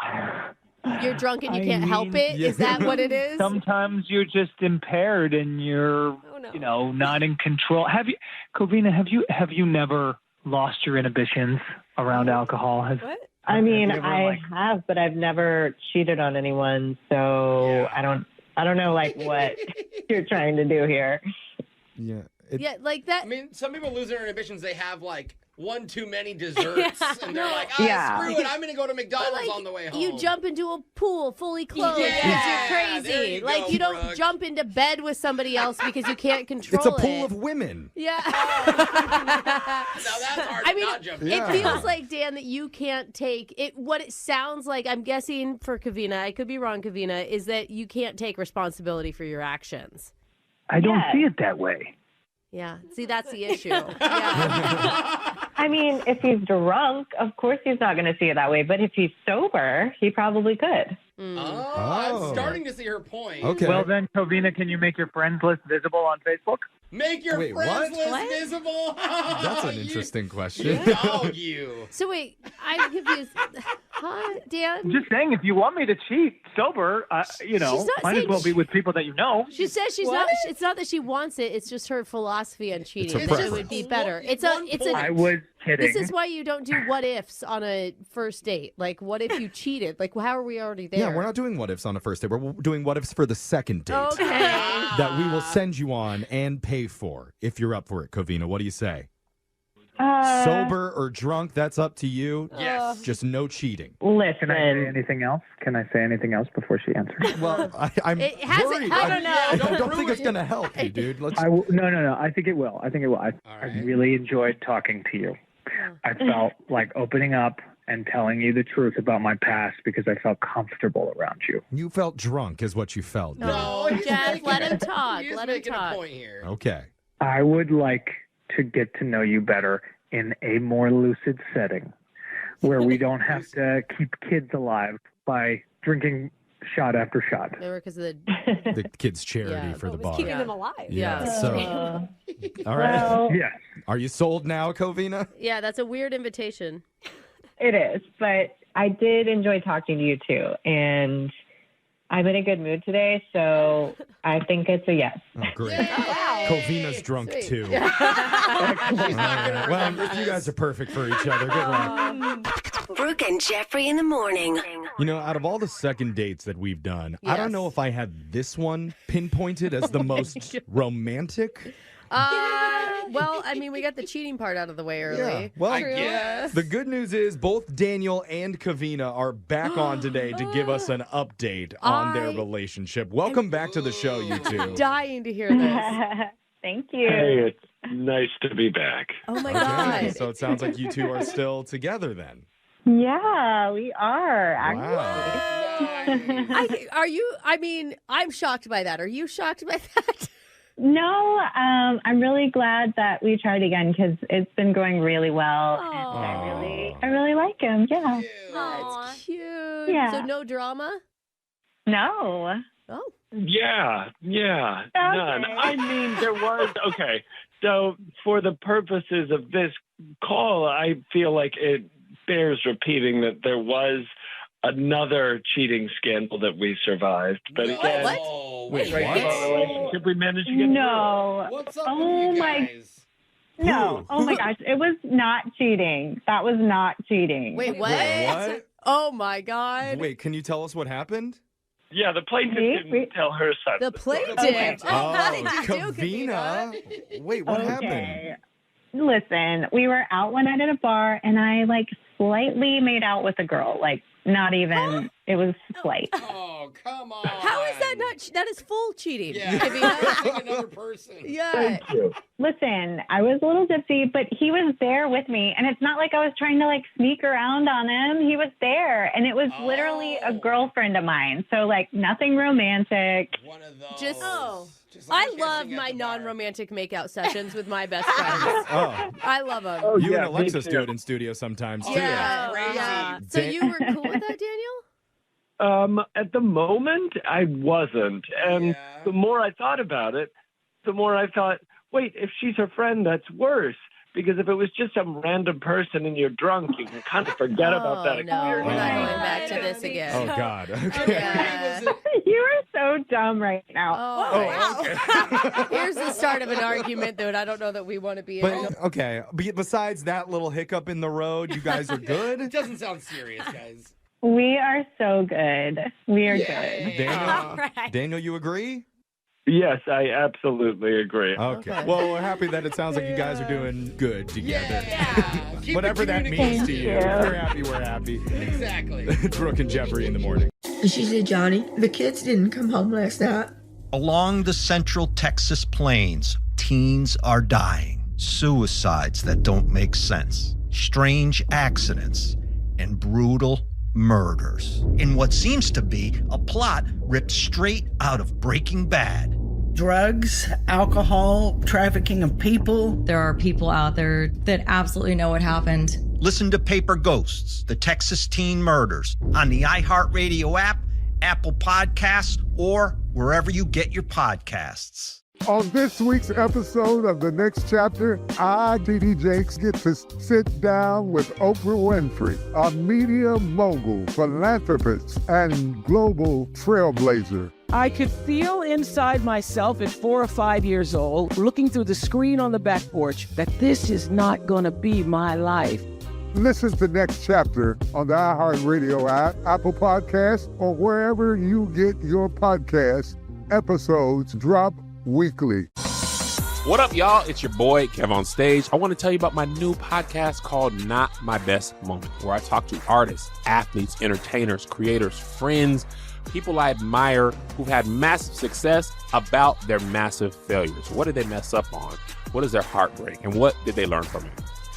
You're drunk and you I can't help mean, it? Is that what it is? sometimes you're just impaired and you're, not in control. Covina, have you never lost your inhibitions around alcohol? What? I mean, Have you ever, I have, but I've never cheated on anyone. So I don't know, like, what you're trying to do here. yeah, Yeah, like that. I mean, some people lose their inhibitions. They have like one too many desserts, and they're like, Yeah. screw it, I'm gonna go to McDonald's Like, on the way home. you jump into a pool fully clothed Yeah, because you're there crazy. you go, Like, you don't Brooke. jump into bed with somebody else because you can't control it's a pool it. of women. Yeah. Now that's hard I to mean, not jump. Yeah. it feels like, Dan, that you can't take it. What it sounds like, I'm guessing for Kavina, I could be wrong, Kavina, is that you can't take responsibility for your actions. I don't Yes. see it that way. Yeah. See, that's the issue. Yeah. I mean, if he's drunk, of course he's not going to see it that way. But if he's sober, he probably could. Oh, Oh. I'm starting to see her point. Okay. Well, then, Covina, can you make your friends list visible on Facebook? Make your Wait, friends what? list visible. That's an interesting question. Dog you. So wait, I'm confused. Huh, Dan? Just saying, if you want me to cheat sober, She's not might as saying well be with people that you know. She says she's not. It's not that she wants it. It's just her philosophy on cheating. a It preference. would be better. It's I a. was kidding. This is why you don't do what ifs on a first date. Like, what if you cheated? Like, how are we already there? Yeah, we're not doing what ifs on a first date. We're doing what ifs for the second date Okay. that we will send you on and pay for if you're up for it, Covina. What do you say? Sober or drunk, that's up to you. Yes. Just no cheating. Listen. Can I say anything else? Can I say anything else before she answers? Well, I'm It hasn't. worried. I don't know. I don't think it's going to help you, dude. Let's. No. I think it will. I really enjoyed talking to you. I felt like opening up and telling you the truth about my past because I felt comfortable around you. You felt drunk, is what you felt. No, Jeff, let him talk. Let him talk. Okay. I would like to get to know you better in a more lucid setting where we don't have to keep kids alive by drinking shot after shot. They were because of the kids' charity for the bar. Keeping them alive. Yeah. So, all right. Well, yes. Are you sold now, Covina? Yeah, that's a weird invitation. It is, but I did enjoy talking to you too, and I'm in a good mood today, so I think it's a yes. Oh, great. Covina's drunk too. She's not gonna well, you guys are perfect for each other. Good luck. Brooke and Jeffrey in the morning. You know, out of all the second dates that we've done, I don't know if I had this one pinpointed as the most romantic. Well, I mean, we got the cheating part out of the way early. Yeah. Well, the good news is both Daniel and Kavina are back on today to give us an update on their relationship. Welcome back to the show, you two. Dying to hear this. Thank you. Hey, it's nice to be back. Oh my Okay, God. so it sounds like you two are still together then. Yeah, we are actually. I'm shocked by that. Are you shocked by that? No, I'm really glad that we tried again because it's been going really well, and I really like him. Yeah. That's cute. Yeah. So no drama? No. Oh. Yeah, none. I mean, there was, okay, so for the purposes of this call, I feel like it bears repeating that there was another cheating scandal that we survived. But again, Wait, right, what? our relationship, we managed to get No. What's up Oh with you my. guys? No. Oh my gosh. It was not cheating. That was not cheating. Wait, what? What? Oh my God. Wait, can you tell us what happened? Yeah, the plaintiff didn't tell her side. The of the story. plaintiff. Oh, How did you do, Kavina. Wait, what happened? Listen, we were out one night at a bar, and I slightly made out with a girl. Not even. It was slight. Oh, come on. How is that not? That is full cheating. Yeah, harassing another person. Yeah. Thank you. Listen, I was a little tipsy, but he was there with me, and it's not like I was trying to sneak around on him. He was there, and it was literally a girlfriend of mine. So nothing romantic. One of those. Just like I love kissing at my the bar. non-romantic makeout sessions with my best friends. Oh, I love them. Oh, you yeah, and Alexis me do too. it in studio sometimes too. Yeah, Crazy. yeah. So you were cool with that, Daniel? At the moment, I wasn't. And the more I thought about it, the more I thought, wait, if she's her friend, that's worse. Because if it was just some random person and you're drunk, you can kind of forget about that No, experience. we're not going back to this again. Oh God. Okay. Yeah. You are so dumb right now. Oh, Here's the start of an argument that I don't know that we want to be in. But okay, besides that little hiccup in the road, you guys are good. It doesn't sound serious, guys. We are so good. We are good. Daniel, Daniel, you agree? Yes, I absolutely agree. Okay. Well, we're happy that it sounds like you guys are doing good together. Yeah. Keep Whatever the that means to you. Thank you. We're happy, we're happy. Exactly. Brooke and Jeffrey in the morning. She said, Johnny, the kids didn't come home last night. Along the central Texas plains, teens are dying. Suicides that don't make sense. Strange accidents and brutal murders. In what seems to be a plot ripped straight out of Breaking Bad. Drugs, alcohol, trafficking of people. There are people out there that absolutely know what happened. Listen to Paper Ghosts, the Texas teen murders, on the iHeartRadio app, Apple Podcasts, or wherever you get your podcasts. On this week's episode of The Next Chapter, I, TD Jakes, get to sit down with Oprah Winfrey, a media mogul, philanthropist, and global trailblazer. I could feel inside myself at 4 or 5 years old, looking through the screen on the back porch, that this is not going to be my life. Listen to Next Chapter on the iHeartRadio app, Apple Podcasts, or wherever you get your podcasts. Episodes drop weekly. What up, y'all? It's your boy, Kev on Stage. I want to tell you about my new podcast called Not My Best Moment, where I talk to artists, athletes, entertainers, creators, friends, people I admire who've had massive success about their massive failures. What did they mess up on? What is their heartbreak? And what did they learn from it?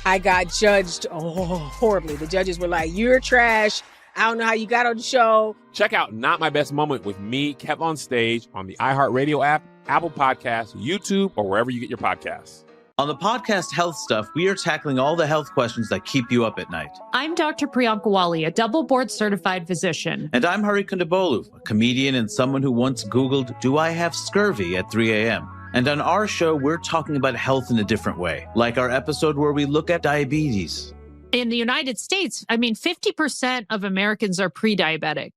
I got judged horribly. The judges were like, "You're trash. I don't know how you got on the show." Check out Not My Best Moment with me, Kev on Stage, on the iHeartRadio app, Apple Podcasts, YouTube, or wherever you get your podcasts. On the podcast Health Stuff, we are tackling all the health questions that keep you up at night. I'm Dr. Priyanka Wali, a double board certified physician. And I'm Hari Kondabolu, a comedian and someone who once Googled, "Do I have scurvy?" at 3 a.m. And on our show, we're talking about health in a different way, like our episode where we look at diabetes. In the United States, 50% of Americans are pre-diabetic.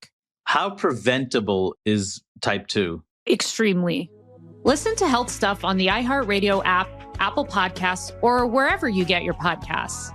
How preventable is type 2? Extremely. Listen to Health Stuff on the iHeartRadio app, Apple Podcasts, or wherever you get your podcasts.